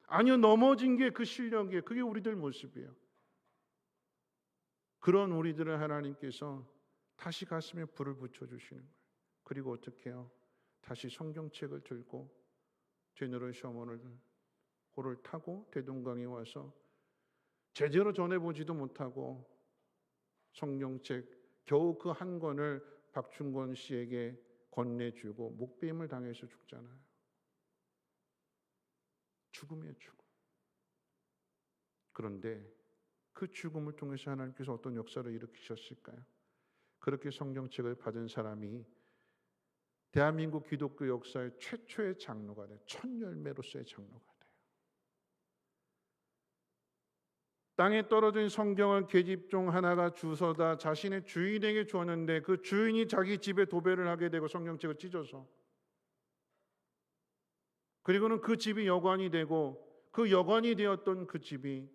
아니요, 넘어진 게 그 실력이에요. 그게 우리들 모습이에요. 그런 우리들을 하나님께서 다시 가슴에 불을 붙여주시는 거예요. 그리고 어떻게 해요? 다시 성경책을 들고 제너럴 호를 타고 대동강에 와서 제대로 전해보지도 못하고 성경책 겨우 그 한 권을 박충권 씨에게 건네주고 목배임을 당해서 죽잖아요. 죽음이에요, 죽음. 그런데 그 죽음을 통해서 하나님께서 어떤 역사를 일으키셨을까요? 그렇게 성경책을 받은 사람이 대한민국 기독교 역사의 최초의 장로가 돼요. 첫 열매로서의 장로가 돼요. 땅에 떨어진 성경을 계집종 하나가 주워다 자신의 주인에게 주었는데 그 주인이 자기 집에 도배를 하게 되고 성경책을 찢어서, 그리고는 그 집이 여관이 되고 그 여관이 되었던 그 집이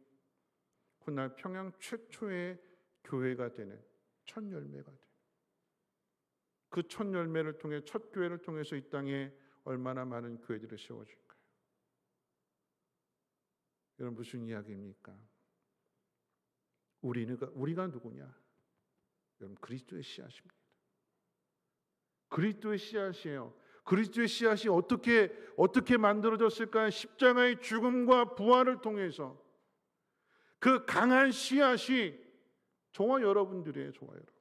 훗날 평양 최초의 교회가 되는 첫 열매가 돼요. 그 첫 열매를 통해, 첫 교회를 통해서 이 땅에 얼마나 많은 교회들을 세워줄까요? 여러분, 무슨 이야기입니까? 우리가 누구냐? 여러분, 그리스도의 씨앗입니다. 그리스도의 씨앗이에요. 그리스도의 씨앗이 어떻게 만들어졌을까요? 십자가의 죽음과 부활을 통해서 그 강한 씨앗이 저와 여러분들이에요. 저와 여러분.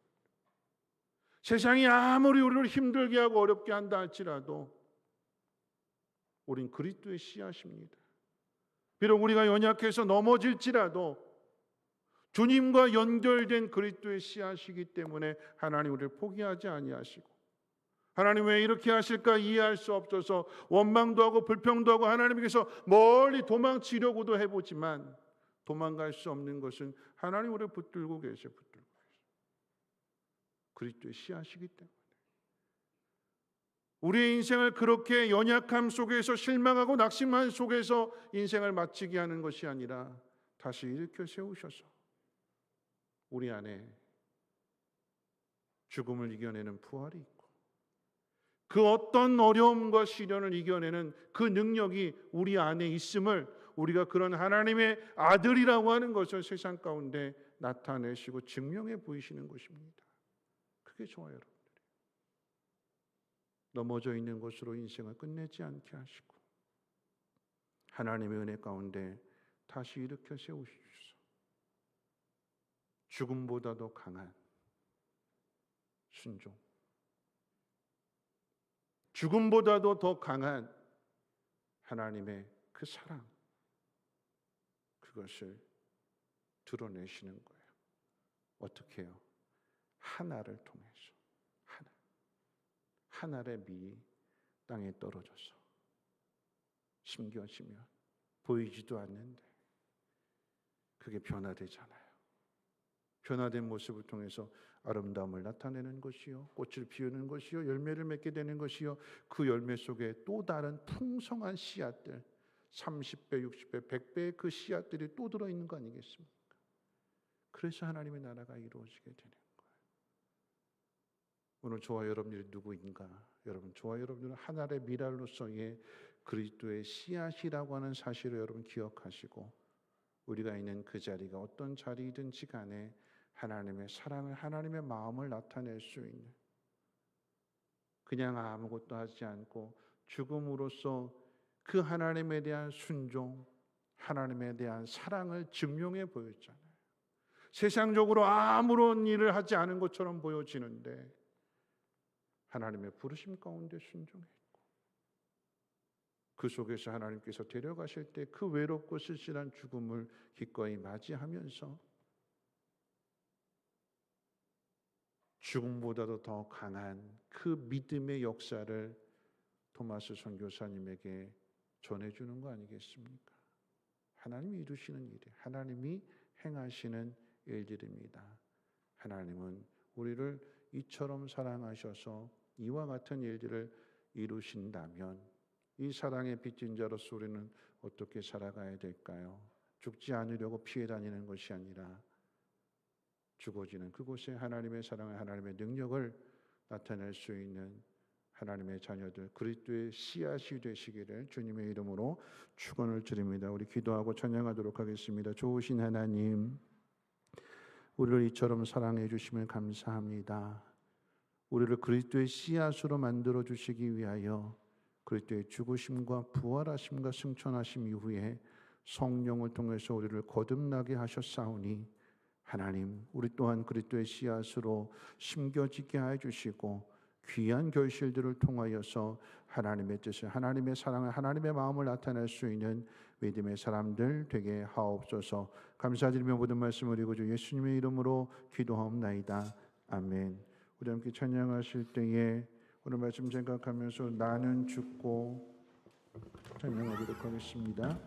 세상이 아무리 우리를 힘들게 하고 어렵게 한다 할지라도 우린 그리스도의 씨앗입니다. 비록 우리가 연약해서 넘어질지라도 주님과 연결된 그리스도의 씨앗이기 때문에 하나님 우리를 포기하지 아니하시고, 하나님 왜 이렇게 하실까 이해할 수 없어서 원망도 하고 불평도 하고 하나님께서 멀리 도망치려고도 해보지만 도망갈 수 없는 것은 하나님 우리를 붙들고 계세요. 그리스도의 씨앗이기 때문에. 우리의 인생을 그렇게 연약함 속에서, 실망하고 낙심한 속에서 인생을 마치게 하는 것이 아니라 다시 일으켜 세우셔서 우리 안에 죽음을 이겨내는 부활이 있고 그 어떤 어려움과 시련을 이겨내는 그 능력이 우리 안에 있음을, 우리가 그런 하나님의 아들이라고 하는 것을 세상 가운데 나타내시고 증명해 보이시는 것입니다. 그게 저와 여러분들이에요. 넘어져 있는 것으로 인생을 끝내지 않게 하시고 하나님의 은혜 가운데 다시 일으켜 세우시소서. 죽음보다도 강한 순종, 죽음보다도 더 강한 하나님의 그 사랑, 그것을 드러내시는 거예요. 어떻게 해요? 하나를 통해서. 한 알의 밀이 땅에 떨어져서 심겨지면 보이지도 않는데 그게 변화되잖아요. 변화된 모습을 통해서 아름다움을 나타내는 것이요, 꽃을 피우는 것이요, 열매를 맺게 되는 것이요, 그 열매 속에 또 다른 풍성한 씨앗들, 30배, 60배, 100배의 그 씨앗들이 또 들어있는 거 아니겠습니까? 그래서 하나님의 나라가 이루어지게 되는 거예요. 오늘 저와 여러분들이 누구인가? 여러분, 저와 여러분들은 하나의 미랄로서의 그리스도의 씨앗이라고 하는 사실을 여러분 기억하시고, 우리가 있는 그 자리가 어떤 자리든지 간에 하나님의 사랑을, 하나님의 마음을 나타낼 수 있는, 그냥 아무것도 하지 않고 죽음으로써 그 하나님에 대한 순종, 하나님에 대한 사랑을 증명해 보였잖아요. 세상적으로 아무런 일을 하지 않은 것처럼 보여지는데 하나님의 부르심 가운데 순종했고, 그 속에서 하나님께서 데려가실 때 그 외롭고 쓸쓸한 죽음을 기꺼이 맞이하면서 죽음보다도 더 강한 그 믿음의 역사를 토마스 선교사님에게 전해주는 거 아니겠습니까? 하나님이 이루시는 일이, 하나님이 행하시는 일들입니다. 하나님은 우리를 이처럼 사랑하셔서 이와 같은 일들을 이루신다면 이 사랑의 빚진 자로서 우리는 어떻게 살아가야 될까요? 죽지 않으려고 피해 다니는 것이 아니라 죽어지는 그곳에 하나님의 사랑을, 하나님의 능력을 나타낼 수 있는 하나님의 자녀들, 그리스도의 씨앗이 되시기를 주님의 이름으로 축원을 드립니다. 우리 기도하고 찬양하도록 하겠습니다. 좋으신 하나님, 우리를 이처럼 사랑해 주심을 감사합니다. 우리를 그리스도의 씨앗으로 만들어 주시기 위하여 그리스도의 죽으심과 부활하심과 승천하심 이후에 성령을 통해서 우리를 거듭나게 하셨사오니 하나님, 우리 또한 그리스도의 씨앗으로 심겨지게 해 주시고 귀한 결실들을 통하여서 하나님의 뜻을, 하나님의 사랑을, 하나님의 마음을 나타낼 수 있는 믿음의 사람들 되게 하옵소서. 감사드리며 모든 말씀을 드리고 주 예수님의 이름으로 기도하옵나이다. 아멘. 우리 함께 찬양하실 때에 오늘 말씀 생각하면서 나는 죽고 찬양하도록 하겠습니다.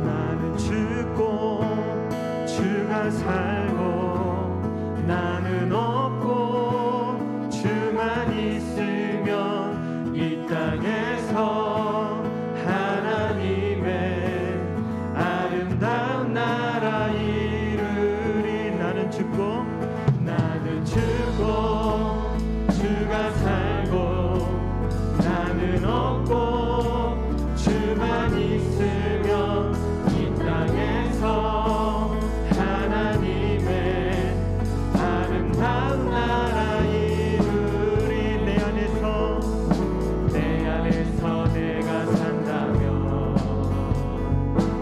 나는 죽고 주가 살고 나는 없고 주만 있으면 이 땅에서 하나님의 아름다운 나라 이루리. 나는 죽고 주가 살고 나는 없고 주만 있으면 이 땅에서 하나님의 아름다운 나라 이루리. 내 안에서 내가 산다면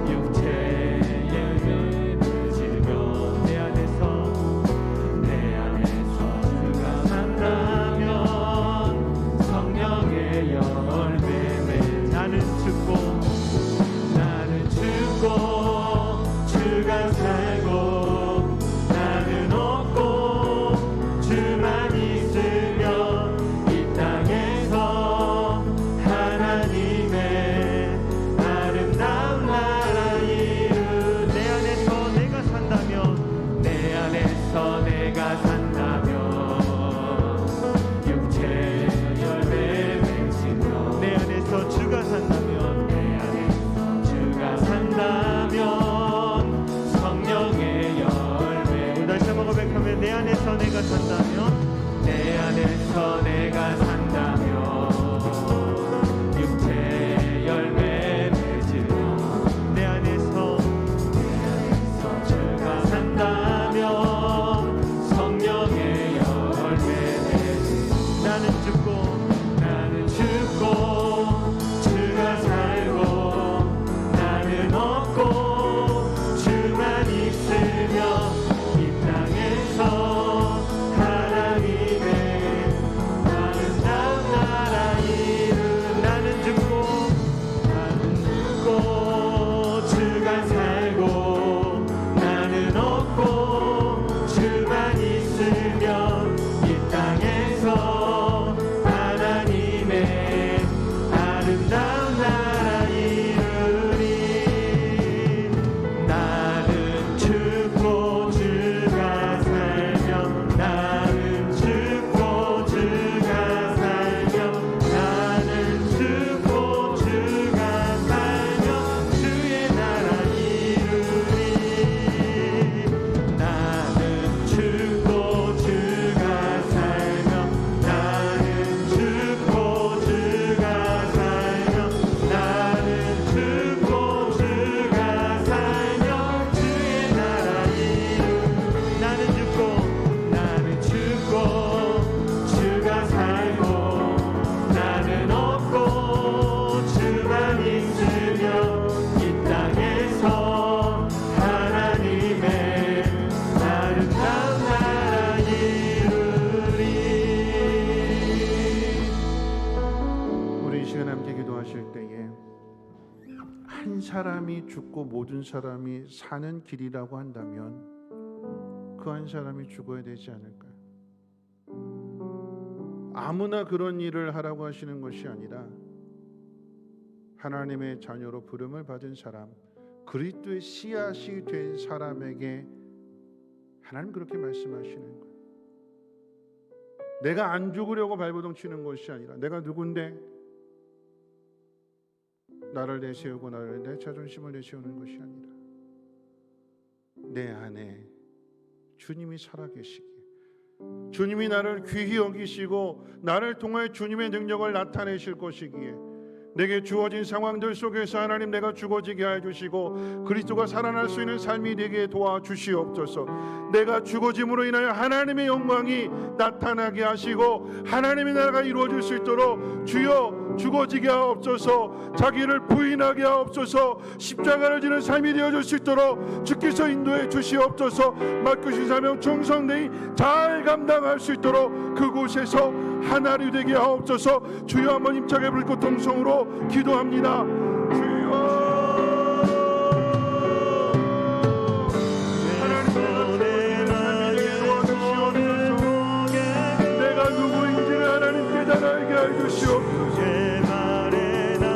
육체의 죄를 지면 내 안에서 주가 산다면 성령의 열매를. 나는 죽고 주가 살고 나는 없고 주만 있으면 이 땅에서 하나님의 아름다운 나라 이루. 내 안에서 내가 산다면 육체의 열매 맺으며 내 안에서 주가 산다면 성령의 사람이 죽고 모든 사람이 사는 길이라고 한다면 그 한 사람이 죽어야 되지 않을까요? 아무나 그런 일을 하라고 하시는 것이 아니라 하나님의 자녀로 부름을 받은 사람, 그리스도의 씨앗이 된 사람에게 하나님 그렇게 말씀하시는 거예요. 내가 안 죽으려고 발버둥 치는 것이 아니라 내가 누군데 나를 내세우고 나를 내 자존심을 내세우는 것이 아니라 내 안에 주님이 살아계시기에, 주님이 나를 귀히 여기시고 나를 통하여 주님의 능력을 나타내실 것이기에, 내게 주어진 상황들 속에서 하나님 내가 죽어지게 해주시고 그리스도가 살아날 수 있는 삶이 되게 도와주시옵소서. 내가 죽어짐으로 인하여 하나님의 영광이 나타나게 하시고 하나님의 나라가 이루어질 수 있도록 주여 죽어지게 하옵소서. 자기를 부인하게 하옵소서. 십자가를 지는 삶이 되어질 수 있도록 주께서 인도해 주시옵소서. 맡기신 사명 충성되이 잘 감당할 수 있도록 그곳에서 하나를 되게 하옵소서. 주여 한번 힘차게 불고 통성으로 기도합니다. 주여, 하나님 내가 누구인지를 하나님 깨달게 해주시옵소서.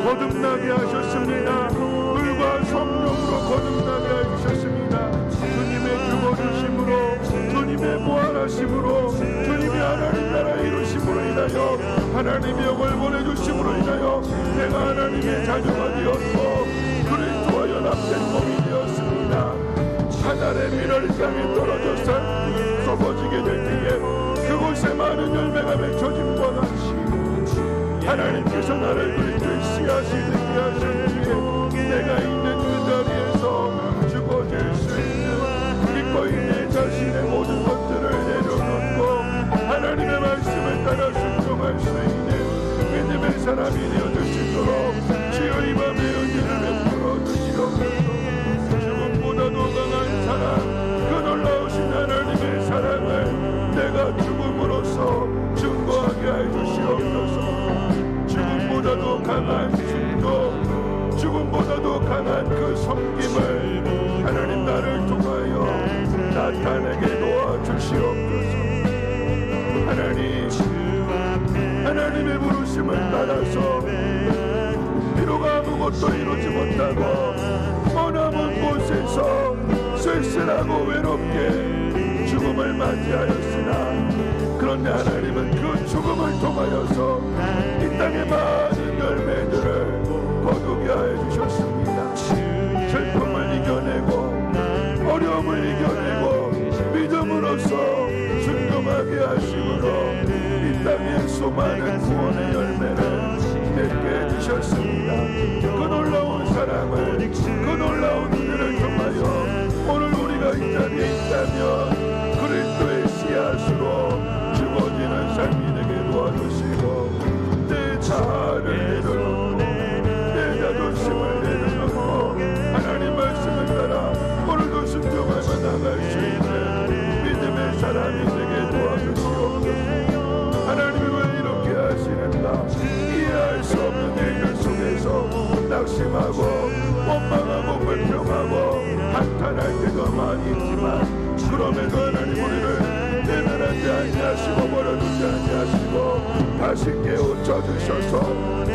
거듭나게 하셨습니다. 물과 성령으로 거듭나게 해주셨습니다. 주님의 죽어주심으로, 주님의 부활하심으로, 주님의 하나님 나라 이루심으로 인하여, 하나님의 영을 보내주심으로 인하여 내가 하나님의 자녀가 되었고 그리스도와 연합된 몸이 되었습니다. 하늘의 미를 땅에 떨어져서 썩어지게 될 때에 그곳에 많은 열매가 맺혀짐과 같이 하나님께서 나를 그리스도의 씨앗이 되게 하셨기에 내가 있는 그 자리에서 죽어질 수 있는 기꺼이 내 자신의 모든 것들을 내려놓고 하나님의 말씀을 따라 순종할 수 있는 믿음의 사람이 되어질 수 있도록 주여 이 밤에 은혜를 베풀어 주시옵소서. 죽음보다도 강한 사랑, 그 놀라우신 하나님의 사랑을 내가 죽음으로써 증거하게 해주시옵소서. 죽음보다도 강한 순종, 죽음보다도 강한 그 섬김을 하나님 나를 통하여 나타내게 도와주시옵소서. 하나님의 부르심을 따라서 비록 아무것도 이루지 못하고 머나먼 곳에서 쓸쓸하고 외롭게 죽음을 맞이하였으나, 그런데 하나님은 그 죽음을 통하여서 이 땅의 많은 열매들을 거두게 하여 주셨습니다. 슬픔을 이겨내고 어려움을 이겨내고 믿음으로써 순종하게 하심으로 이 땅에 수많은 구원의 열매를 맺게 해주셨습니다. 그 놀라운 사랑을, 그 놀라운 은혜를 통하여 오늘 우리가 이 자리에 있다면 그리스도의 씨앗으로 죽어지는 삶이 되게 도와주시고 내 자아를 내려놓고 내 자존심을 내려놓고 하나님 말씀을 따라 오늘도 순종하며 나갈 수 있는 믿음의 사람이 되게 도와주시옵소서. 하나님이 왜 이렇게 하시는가 이해할 수 없는 일들 속에서 낙심하고 원망하고 불평하고 한탄할 때가 많이 있지만, 그럼에도 하나님 우리를 내면하지 아니하시고 버려두지 아니하시고 다시 깨우쳐 주셔서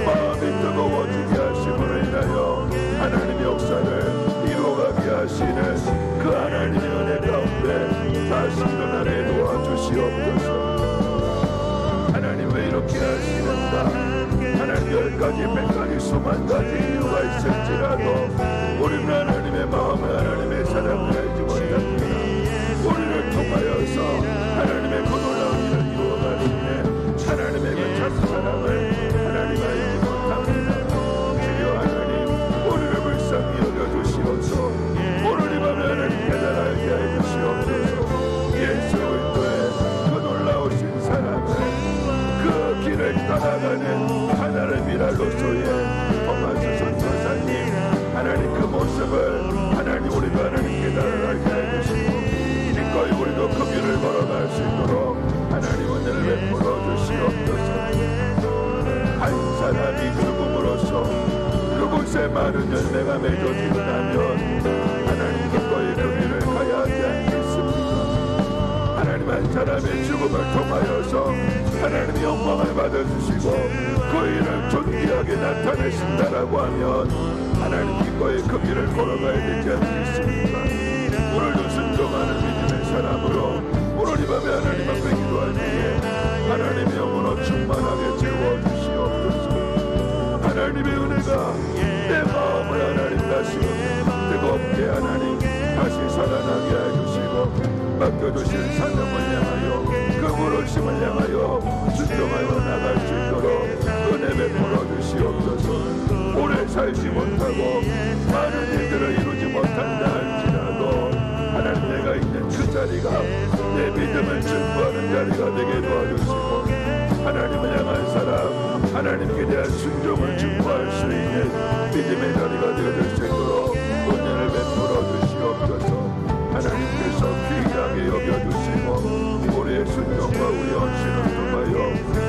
마음이 뜨거워지게 하심으로 인하여 하나님의 역사를 이루어가게 하시는 그 하나님의 은혜 가운데 다시 일어나게 도와주시옵소서. 하나님 왜 이렇게 하시는가? 하나님 10가지 100가지 수만 가지 이유가 있을지라도 우리는 하나님의 마음을, 하나님의 사랑을 알지 못합니다. 우리를 통하여서 하나님의 그 놀라운 일을 이루어가시는 하나님의 그 참 사랑을 하나님 알지 못합니다. 사람의 죽음을 통하여서 하나님의 영광을 받아주시고 그 일을 존귀하게 나타내신다라고 하면 하나님 기꺼이 그 길을 걸어가야 되지 않겠습니까? 오늘도 순종하는 믿음의 사람으로 오늘 이 밤에 하나님 앞에 기도할 때에 하나님의 영으로 충만하게 채워주시옵소서. 하나님의 은혜가 내 마음을 하나님 다시 뜨겁게 하나님 다시 살아나게 해주시고 맡겨주신 사명을 향하여 그 부르심을 향하여 순종하여 나갈 수 있도록 은혜 베풀어 주시옵소서. 오래 살지 못하고 많은 일들을 이루지 못한다 할지라도 하나님 내가 있는 그 자리가 내 믿음을 증거하는 자리가 되게 도와주시고 하나님을 향한 사람 하나님께 대한 순종을 증거할 수 있는 믿음의 자리가 되어줄 수 있도록 은혜를 베풀어 주시옵소서. 하나님께서 귀하게 여겨주시고 우리의 순종과 우리의 헌신을 통하여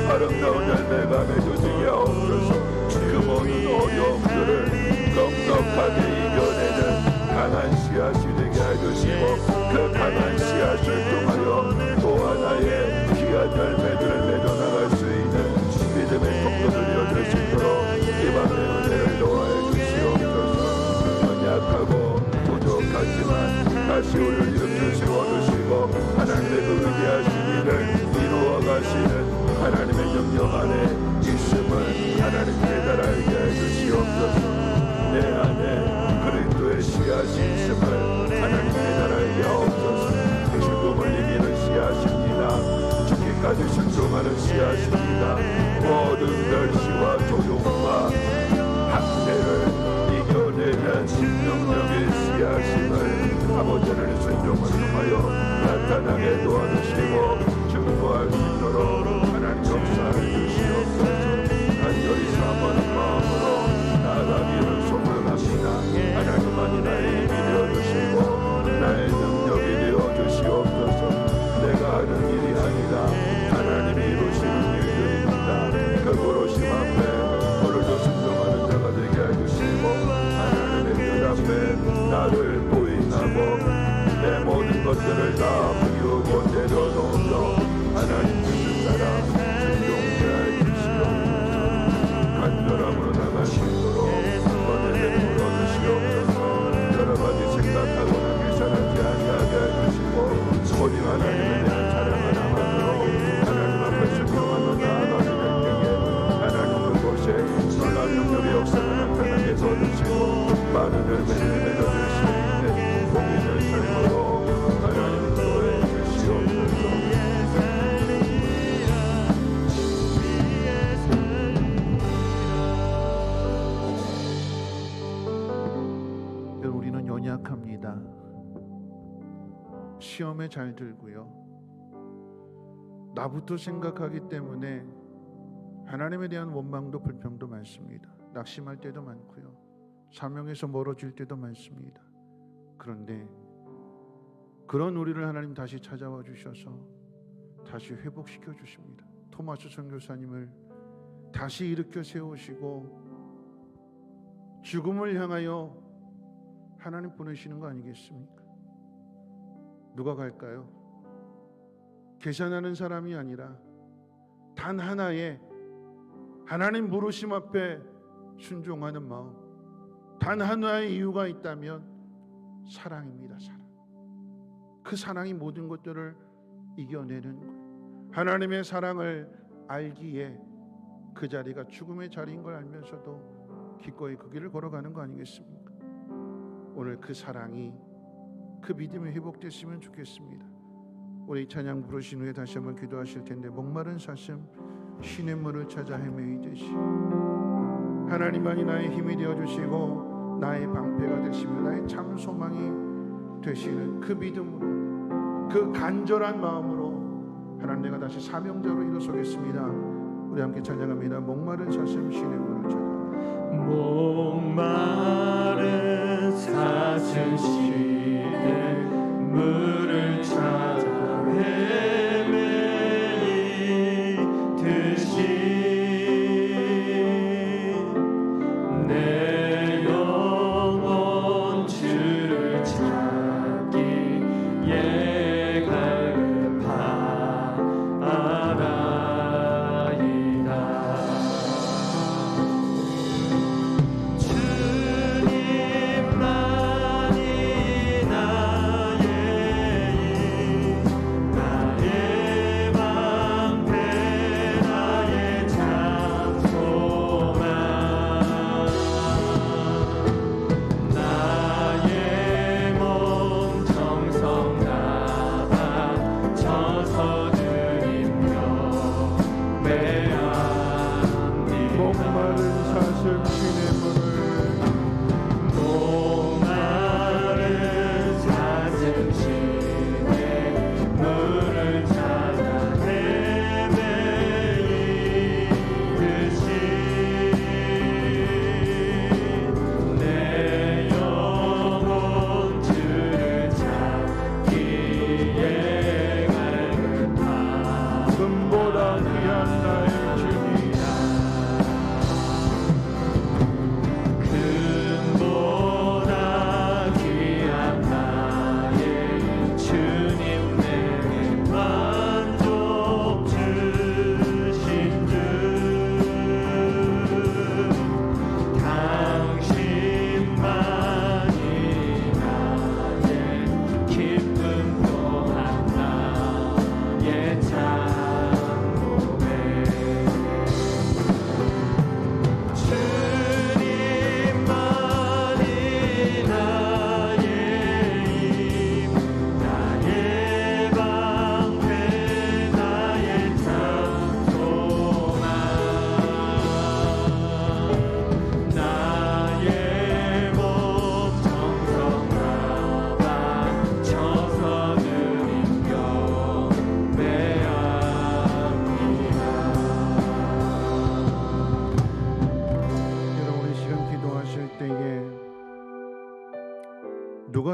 아름다운 열매가 맺어지게 하옵소서. 그 모든 어려움들을 넉넉하게 이겨내는 강한 씨앗이 되게 해주시고 그 강한 씨앗을 통하여 또 하나의 귀한 열매들을 맺어나갈 수 있는 믿음의 통로를 이어줄 수 있도록 이 밤의 은혜를 도와해 주시옵소서. 연약하고 부족하지만 다시 우리를 일으켜 세워주시고 하나님의 그 위대하신 일을 이루어 가시는 하나님의 영역 안에 있음을 하나님 깨달아게 해주시옵소서. 내 안에 그리스도의 씨앗이 있음을 하나님 깨달아게 하옵소서. 죽음을 이기는 씨앗입니다. 죽기까지 순종하는 씨앗입니다. 모든 멸시와 조롱과 학대를 이겨내는 능력의 씨앗임을 아버지 하나님의 순종을 통하여 나타나게 도와주시고 증거할 수 있도록 하나님 역사해 주시옵소서. 간절히 사모하는 마음으로 나아가기를 소망합니다. 하나님만이 나의 힘이 되어주시고 나의 능력이 되어주시옵소서. 내가 하는 일이 아니라 하나님이 이루시는 일들입니다. 그 부르심 앞에 오늘도 순종하는 자가 되게 해주시고 하나님의 뜻 앞에 나를 부인하고 내 모든 것들을 다 비우고 내려놓으며 하나님 뜻을 따라 순종케 해주시옵소서. 간절함으로 나갈 수 있도록 은혜를 풀어주시옵소서. 여러 가지 생각하거나 계산하지 아니하게 해주시고 오직 하나님에 대한 사랑 하나만으로 하나님 앞에 순종하며 나아가게 될 때에 하나님 그곳에 놀라운 능력의 역사가 나타나게 도와주시고 많은 열매를 맺어줄 수 있는 복인의 삶으로 하나님 인도해 주시옵소서. 우리는 연약합니다. 시험에 잘 들고요. 나부터 생각하기 때문에 하나님에 대한 원망도 불평도 많습니다. 낙심할 때도 많고요. 사명에서 멀어질 때도 많습니다. 그런데 그런 우리를 하나님 다시 찾아와 주셔서 다시 회복시켜 주십니다. 토마스 선교사님을 다시 일으켜 세우시고 죽음을 향하여 하나님 보내시는 거 아니겠습니까? 누가 갈까요? 계산하는 사람이 아니라 단 하나의 하나님 부르심 앞에 순종하는 마음, 단 하나의 이유가 있다면 사랑입니다. 사랑. 그 사랑이 모든 것들을 이겨내는 거예요. 하나님의 사랑을 알기에 그 자리가 죽음의 자리인 걸 알면서도 기꺼이 그 길을 걸어가는 거 아니겠습니까? 오늘 그 사랑이 그 믿음이 회복됐으면 좋겠습니다. 우리 이 찬양 부르신 후에 다시 한번 기도하실 텐데 목마른 사슴 시냇물을 찾아 헤매이듯이 하나님만이 나의 힘이 되어주시고 나의 방패가 되시며 나의 참 소망이 되시는 그 믿음으로 그 간절한 마음으로 하나님 내가 다시 사명자로 일어서겠습니다. 우리 함께 찬양합니다. 목마른 사슴 시냇물을 찾아 목마른 사슴 시냇물을 찾아 헤매이듯이 내 영혼 주를 찾기에 갈급하네.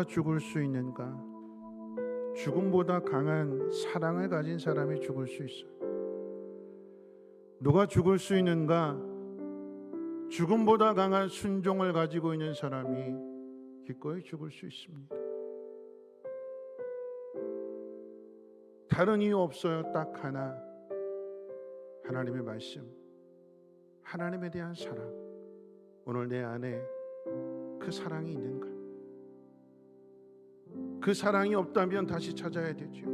죽을 수 있는가? 죽음보다 강한 사랑을 가진 사람이 죽을 수 있어요. 누가 죽을 수 있는가? 죽음보다 강한 순종을 가지고 있는 사람이 기꺼이 죽을 수 있습니다. 다른 이유 없어요. 딱 하나. 하나님의 말씀, 하나님에 대한 사랑. 오늘 내 안에 그 사랑이 있는가? 그 사랑이 없다면 다시 찾아야 되죠.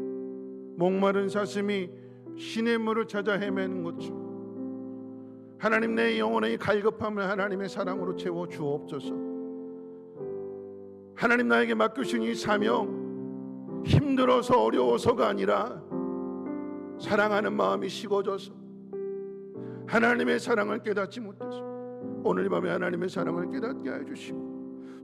목마른 사슴이 시냇물을 찾아 헤매는 것처럼 하나님, 내 영혼의 갈급함을 하나님의 사랑으로 채워 주옵소서. 하나님, 나에게 맡기신 이 사명, 힘들어서 어려워서가 아니라 사랑하는 마음이 식어져서 하나님의 사랑을 깨닫지 못해서 오늘 이 밤에 하나님의 사랑을 깨닫게 해주시고,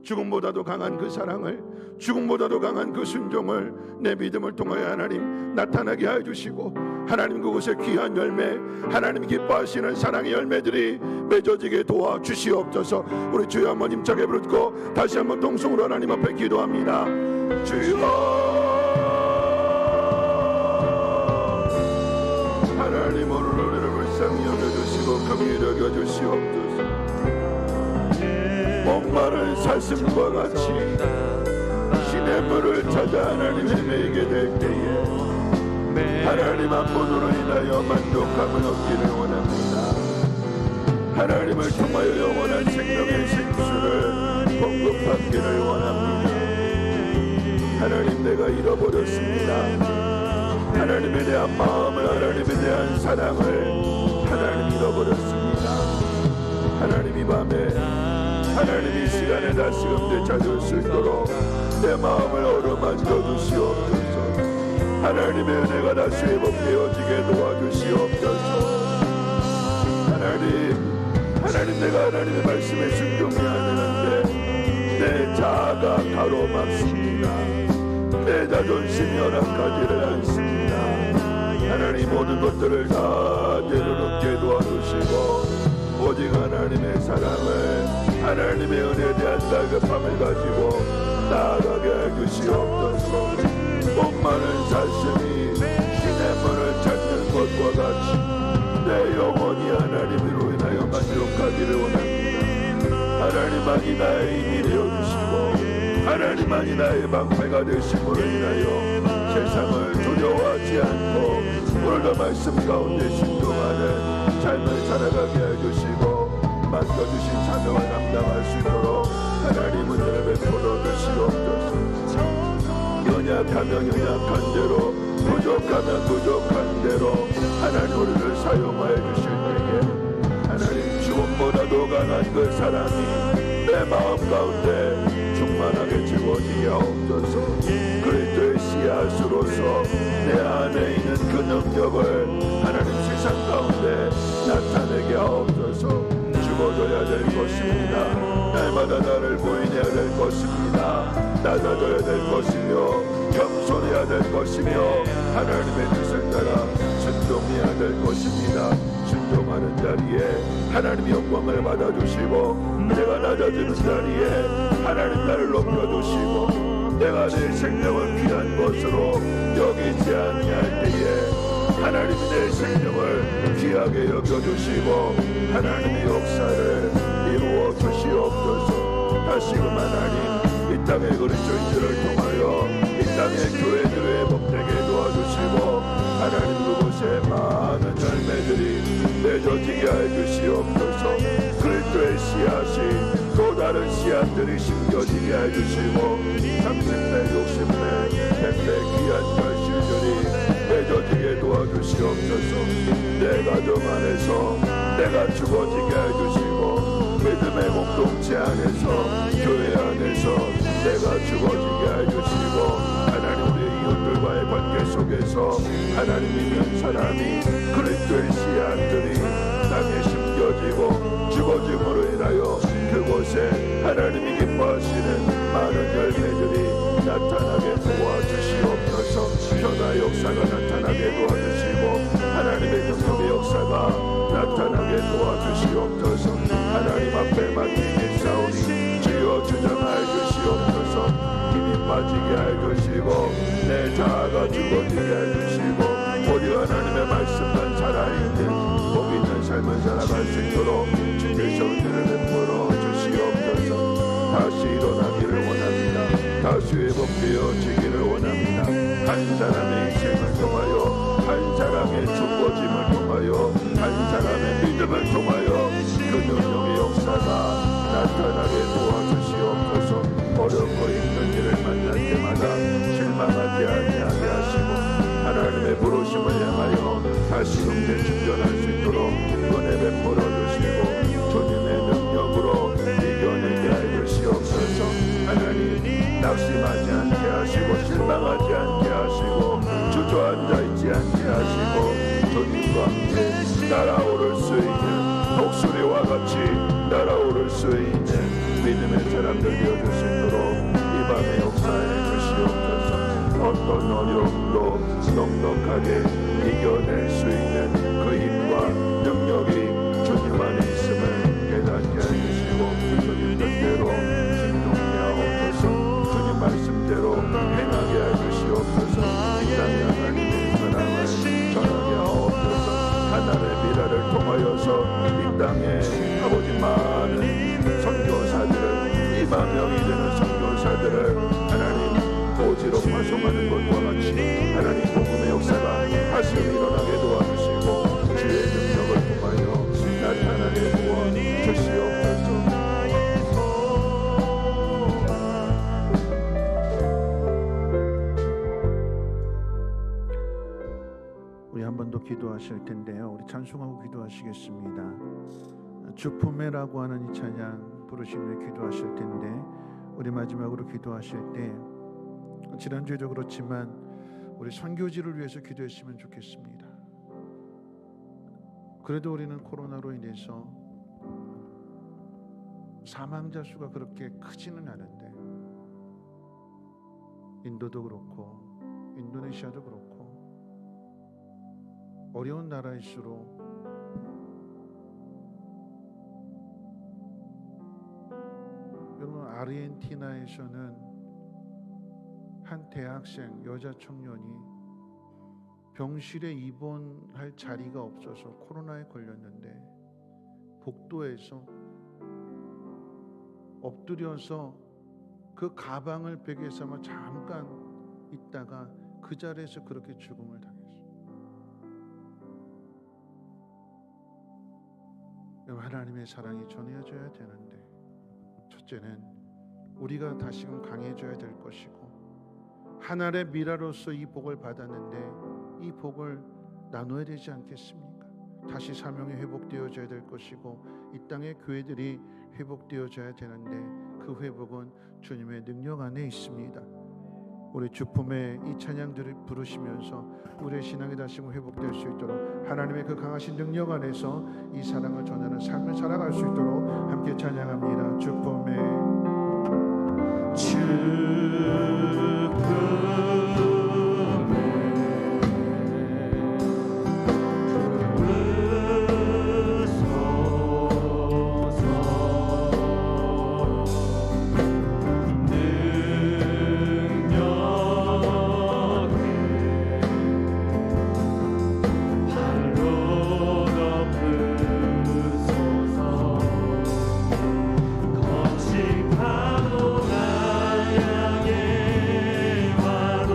죽음보다도 강한 그 사랑을, 죽음보다도 강한 그 순종을 내 믿음을 통하여 하나님 나타나게 해주시고, 하나님 그곳에 귀한 열매, 하나님 기뻐하시는 사랑의 열매들이 맺어지게 도와주시옵소서. 우리 주여 한번 힘차게 부르고 다시 한번 동성으로 하나님 앞에 기도합니다. 주여, 하나님 오늘 우리를 불쌍히 여겨주시고 긍휼히 여겨주시옵소서. 목마른 사슴과 같이 시냇물을 찾아 하나님 헤매게 될 때에 하나님 한 분으로 인하여 만족함을 얻기를 원합니다. 하나님을 통하여 영원한 생명의 생수를 공급받기를 원합니다. 하나님, 내가 잃어버렸습니다. 하나님에 대한 마음을, 하나님에 대한 사랑을 하나님 잃어버렸습니다. 하나님, 이 밤에 하나님 이 시간에 다시금 되찾을 수 있도록 내 마음을 어루만져 주시옵소서. 하나님의 은혜가 다시 회복되어지게 도와주시옵소서. 하나님, 내가 하나님의 말씀에 순종해야 되는데 내 자아가 가로막습니다. 내 자존심이 허락하지를 않습니다. 하나님, 모든 것들을 다 내려놓게 도와주시고 오직 하나님의 사랑을, 하나님의 은혜에 대한 다급함을 가지고 나아가게 해주시옵소서. 목마른 사슴이 시냇물을 찾는 것과 같이 내 영혼이 하나님으로 인하여 만족하기를 원합니다. 하나님만이 나의 힘이 되어주시고 하나님만이 나의 방패가 되심으로 인하여 세상을 두려워하지 않고 오늘도 말씀 가운데 순종하는 삶을 살아가게 해주시고 맡겨주신 사명을 감당할 수 있도록 하나님 은혜를 베풀어 주시옵소서. 연약하면 연약한 대로, 부족하면 부족한 대로 하나님 우리를 사용하여 주실 때에 하나님, 죽음보다도 강한 그 사랑이 내 마음 가운데 충만하게 채워지게 하옵소서. 그리스도의 씨앗으로서 내 안에 있는 그 능력을 하나님 세상 가운데 나타내게 하옵소서. 죽어져야 될 것입니다. 날마다 나를 부인해야 될 것입니다. 낮아져야 될 것이며 겸손해야 될 것이며 하나님의 뜻을 따라 순종해야 될 것입니다. 순종하는 자리에 하나님의 영광을 받아주시고, 내가 낮아지는 자리에 하나님 나를 높여주시고, 내가 내 생명을 귀한 것으로 여기지 아니할 때에 하나님이 내 생명을 귀하게 여겨주시고 하나님의 역사를 이루어 주시옵소서. 다시금 하나님, 이 땅의 그리스도인들을 통하여 이 땅의 교회들을 회복되게 도와주시고 하나님 그곳에 많은 열매들이 맺어지게 해주시옵소서. 그리스도의 씨앗이 또 다른 씨앗들이 심겨지게 해주시고 30배, 60배, 100배 귀한 결실들이 맺어지게 도와주시옵소서. 내 가정 안에서 내가 죽어지게 해주시고 믿음의 공동체 안에서, 교회 안에서 내가 죽어지게 해주시고 하나님, 우리 이웃들과의 관계 속에서 하나님 믿는 사람이 그리스도의 씨앗들이 땅에 심겨지고 죽어짐으로 인하여 그곳에 하나님이 기뻐하시는 많은 열매들이 나타나게 도와주시옵소서. 변화 역사가 나타나게 도와주시고 하나님의 능력의 역사가 나타나게 도와주시옵소서. 하나님 앞에 맡기겠사오니 주여 주장하여 주시옵소서. 힘이 해주시고 내 자아가 죽어지게 해주시고 오직 하나님의 말씀만 살아있는 복 있는 삶을 살아갈 수 있도록 주께서 은혜를 베풀어 주시옵소서. 다시 일어나기를 원합니다. 다시 회복되어지기를 원합니다. 한 사람의 인생을 통하여 한 사람의 죽어짐을 통하여 한 사람의 믿음을 통하여 그 능력의 역사가 나타나게 도와주시옵소서. 어렵고 힘든 일을 만날 때마다 실망하지 아니하게 하시고 하나님의 부르심을 향하여 다시 형제 충전할 수 있도록 은혜 베풀어 주시고 주님의 능력으로 이겨내게 하여 주시옵소서. 하나님 낙심하지 않게 하시고 실망하지 않게 하시고 주저앉아 있지 않게 하시고 주님과 함께 날아오를 수 있는 독수리와 같이 날아오를 수 있는 믿음의 사람들 되어줄 수 있도록 이 밤에 역사해 주시옵소서. 어떤 어려움도 넉넉하게 이겨낼 수 있는 그 힘과 능력이 주님 안에 있음을 깨닫게 해주시고 주님 뜻대로 순종케 하옵소서. 주님 말씀대로 행하게 해주시옵소서. 이 땅에 하나님의 사랑을 전하게 하옵소서. 하나님의 미라를 통하여서 이 땅에 아버지 많은 선교사들을 2만 명이 되는 선교사들을 하나님 오지로 파송하는 것과 같이 하나님 복음의 역사가 다시 일어나게 도와주시고 주의 능력을 통하여 나타나게 도와주시옵소서. 우리 한 번 더 기도하실 텐데요. 우리 찬송하고 기도하시겠습니다. 주품에라고 하는 이 찬양 부르시며 기도하실 텐데 우리 마지막으로 기도하실 때 지난주에도 그렇지만 우리 선교지를 위해서 기도했으면 좋겠습니다. 그래도 우리는 코로나로 인해서 사망자 수가 그렇게 크지는 않은데 인도도 그렇고 인도네시아도 그렇고 어려운 나라일수록 여러분 아르헨티나에서는 한 대학생 여자 청년이 병실에 입원할 자리가 없어서 코로나에 걸렸는데 복도에서 엎드려서 그 가방을 베개에 삼아 잠깐 있다가 그 자리에서 그렇게 죽음을 당했어요. 하나님의 사랑이 전해져야 되는데 첫째는 우리가 다시금 강해져야 될 것이고 하나의 미라로서 이 복을 받았는데 이 복을 나눠야 되지 않겠습니까? 다시 사명이 회복되어져야 될 것이고 이 땅의 교회들이 회복되어져야 되는데 그 회복은 주님의 능력 안에 있습니다. 우리 주품의 이 찬양들을 부르시면서 우리의 신앙이 다시금 회복될 수 있도록 하나님의 그 강하신 능력 안에서 이 사랑을 전하는 삶을 살아갈 수 있도록 함께 찬양합니다. 주품의 거친 파도가 향해 와도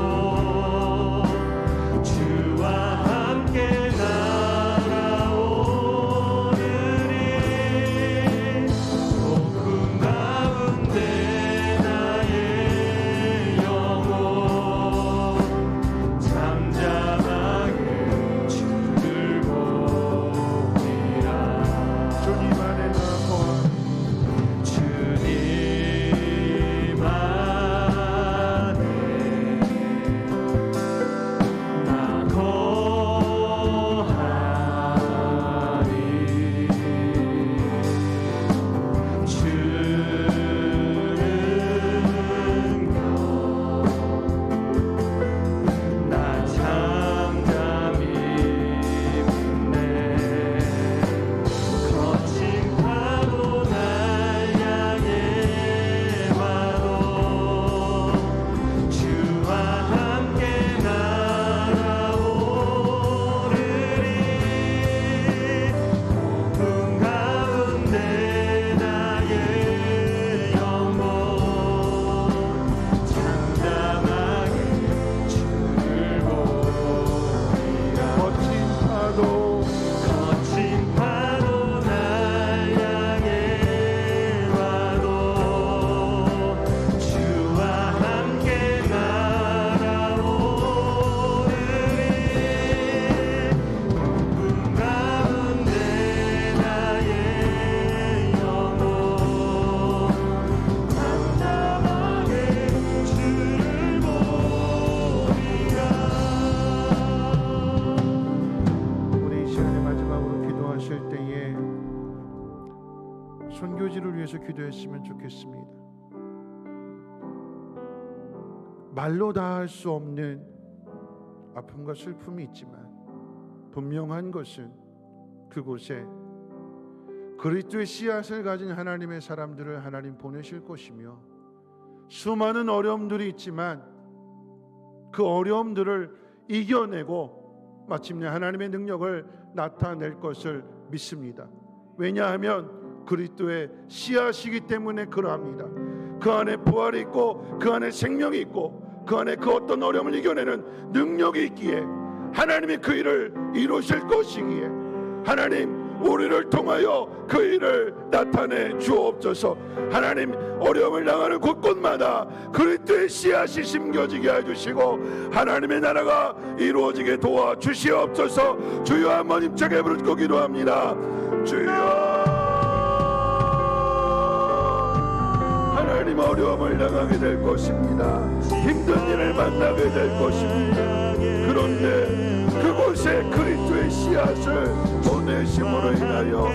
통해서 기도했으면 좋겠습니다. 말로 다 할 수 없는 아픔과 슬픔이 있지만 분명한 것은 그곳에 그리스도의 씨앗을 가진 하나님의 사람들을 하나님 보내실 것이며, 수많은 어려움들이 있지만 그 어려움들을 이겨내고 마침내 하나님의 능력을 나타낼 것을 믿습니다. 왜냐하면 그리스도의 씨앗이기 때문에 그러합니다. 그 안에 부활이 있고 그 안에 생명이 있고 그 안에 그 어떤 어려움을 이겨내는 능력이 있기에 하나님이 그 일을 이루실 것이기에 하나님 우리를 통하여 그 일을 나타내 주옵소서. 하나님 어려움을 당하는 곳곳마다 그리스도의 씨앗이 심겨지게 해주시고 하나님의 나라가 이루어지게 도와주시옵소서. 주여 한번 힘차게 부르짖고 기도합니다. 주여, 하나님 어려움을 당하게 될 것입니다. 힘든 일을 만나게 될 것입니다. 그런데 그곳에 그리스도의 씨앗을 보내심으로 인하여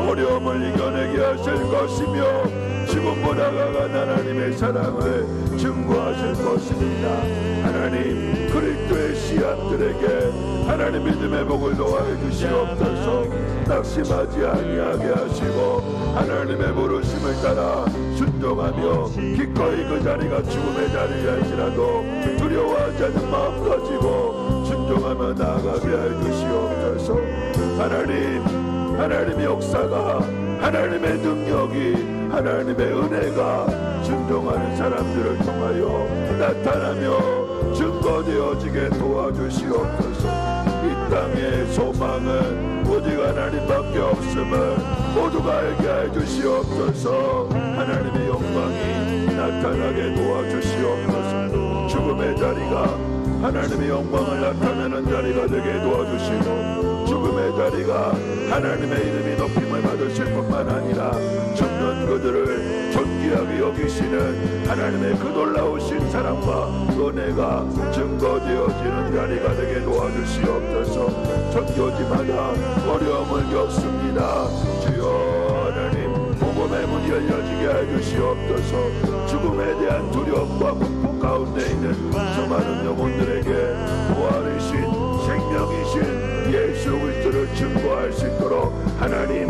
어려움을 이겨내게 하실 것이며 죽음보다 강한 하나님의 사랑을 증거하실 것입니다. 하나님 그리스도의 씨앗들에게 하나님 믿음의 복을 도와해 주시옵소서. 낙심하지 아니하게 하시고 하나님의 부르심을 따라 순종하며 기꺼이 그 자리가 죽음의 자리일지라도 두려워하지 않는 마음 가지고 순종하며 나아가게 해 주시옵소서. 하나님의 역사가, 하나님의 능력이, 하나님의 은혜가 순종하는 사람들을 통하여 나타나며 증거되어지게 도와주시옵소서. 이 땅의 소망은 오직 하나님밖에 없음을 모두가 알게 해주시옵소서. 하나님의 영광이 나타나게 도와주시옵소서. 죽음의 자리가 하나님의 영광을 나타내는 자리가 되게 도와주시고 죽음의 자리가 하나님의 이름이 높임을 받으실 뿐만 아니라 죽는 그들을 존귀하게 여기시는 하나님의 그 놀라우신 사랑과 은혜가 증거되어지는 자리가 되게 도와주시옵소서. 전교지마다 어려움을 겪습니다. 주여 하나님 복음의 문이 열려지게 해주시옵소서. 죽음에 대한 두려움과 공포 가운데 있는 수많은 영혼들에게 부활이신 생명이신 예수 그리스도를 증거할 수 있도록 하나님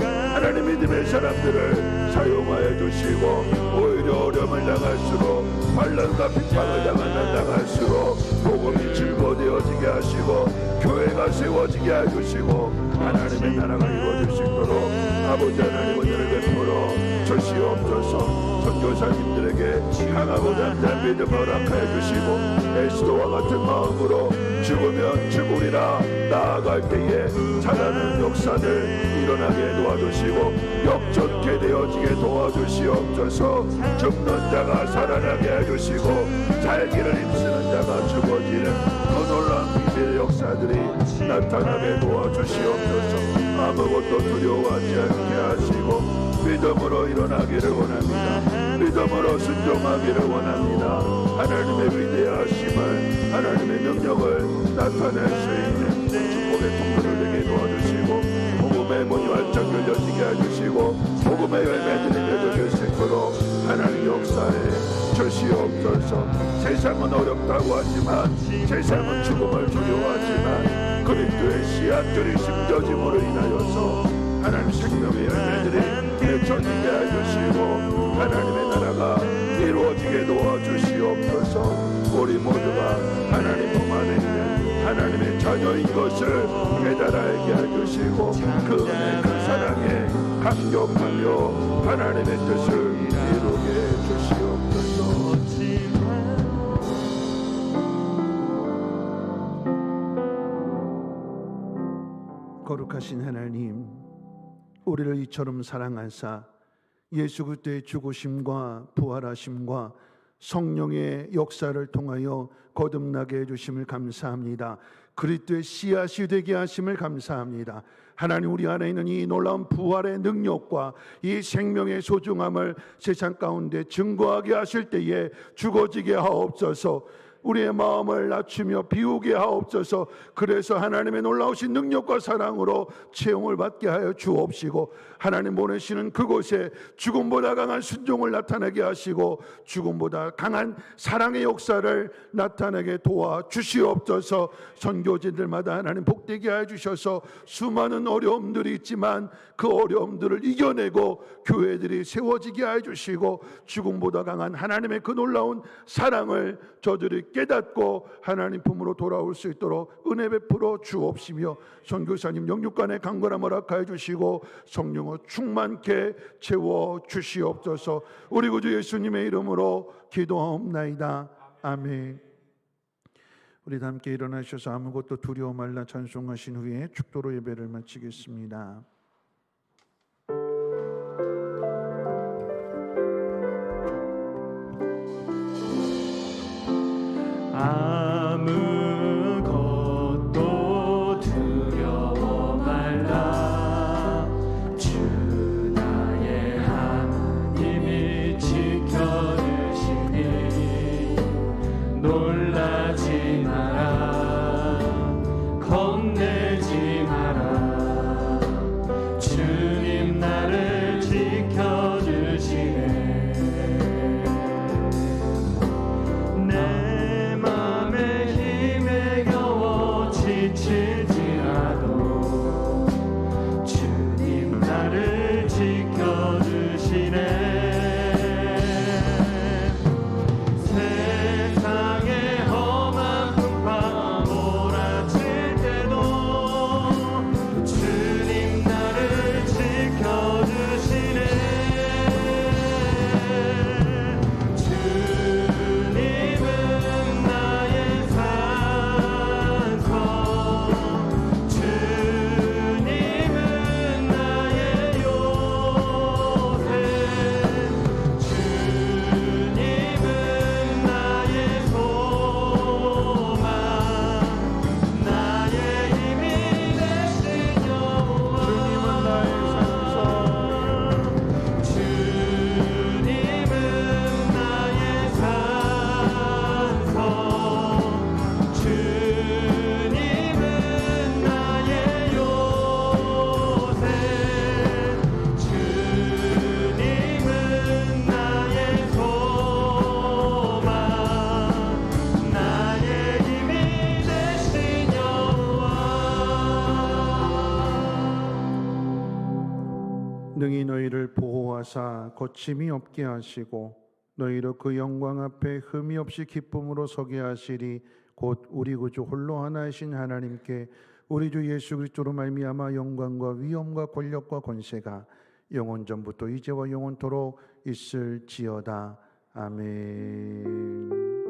믿음의 사람들을 사용하여 주시고 오히려 어려움을 당할수록 환난과 핍박을 당할수록 복음이 증거되어지게 하시고 교회가 세워지게 해주시고 하나님의 나라가 이루어질 수 있도록 아버지 하나님 은혜를 베풀어 주시옵소서. 선교사님들에게 강하고 담대한 믿음을 허락하여 주시고 에스더와 같은 마음으로 죽으면 죽으리라 나아갈 때에 자라는 역사들 일어나게 도와주시고 역전케 되어지게 도와주시옵소서. 죽는 자가 살아나게 해주시고 살기를 힘쓰는 자가 죽어지는 그 놀라운 비밀의 역사들이 나타나게 도와주시옵소서. 아무것도 두려워하지 않게 하시고 믿음으로 일어나기를 원합니다. 믿음으로 순종하기를 원합니다. 하나님의 위대하심을, 하나님의 능력을 나타낼 수 있는 축복의 통로를 되게 도와주시고 복음의 문이 활짝 열려지게 해주시고 복음의 열매들이 맺어질 수 있도록 하나님 역사에 주시옵소서. 세상은 어렵다고 하지만 세상은 죽음을 두려워하지만 그리스도의 씨앗들이 심겨짐으로 인하여서 하나님 생명의 열매들이 맺혀지게 해주시고 하나님의 나라가 이루어지게 도와주시옵소서. 우리 모두가 하나님 품 안에 있는 하나님의 자녀인 것을 깨달아게 해주시고 그 은혜 그 사랑에 감격하며 하나님의 뜻을 이루게 해주시옵소서. 거룩하신 하나님, 우리를 이처럼 사랑하사 예수 그리스도의 죽으심과 부활하심과 성령의 역사를 통하여 거듭나게 해주심을 감사합니다. 그리스도의 씨앗이 되게 하심을 감사합니다. 하나님, 우리 안에 있는 이 놀라운 부활의 능력과 이 생명의 소중함을 세상 가운데 증거하게 하실 때에 죽어지게 하옵소서. 우리의 마음을 낮추며 비우게 하옵소서. 그래서 하나님의 놀라우신 능력과 사랑으로 채용을 받게 하여 주옵시고, 하나님 보내시는 그곳에 죽음보다 강한 순종을 나타내게 하시고 죽음보다 강한 사랑의 역사를 나타내게 도와 주시옵소서. 선교진들마다 하나님 복되게 하여 주셔서 수많은 어려움들이 있지만 그 어려움들을 이겨내고 교회들이 세워지게 하여 주시고, 죽음보다 강한 하나님의 그 놀라운 사랑을 저들이 깨닫고 하나님 품으로 돌아올 수 있도록 은혜 베풀어 주옵시며, 선교사님 영육간의 강건함을 허락하여 주시고 성령을 충만케 채워 주시옵소서. 우리 구주 예수님의 이름으로 기도하옵나이다. 아멘. 우리 다 함께 일어나셔서 아무것도 두려워 말라 찬송하신 후에 축도로 예배를 마치겠습니다. 아무것도 두려워 말라. 주 나의 하나님이 지켜주시니 놀라지 마라, 겁내지 마라. 주님 나를 지켜주시네. 내 맘에 힘에 겨워 지칠지라도 주님 나를 지켜주시네. 세상의 험한 풍파 몰아칠 때도 주님 나를 지켜주시네. 주님은 나의 산성, 주님은 나의 요새, 주님은 나의 소망, 나의 힘이 되신 여호와. 주님은 나의 산성, 주님은 나의 요새, 주님은 나의 소망, 나의 힘이 되신 여호와. 능히 너희를 보호하사 거침이 없게 하시고 너희로 그 영광 앞에 흠이 없이 기쁨으로 서게 하시리. 곧 우리 구주 홀로 하나이신 하나님께 우리 주 예수 그리스도로 말미암아 영광과 위엄과 권력과 권세가 영원 전부터 이제와 영원토록 있을지어다. 아멘.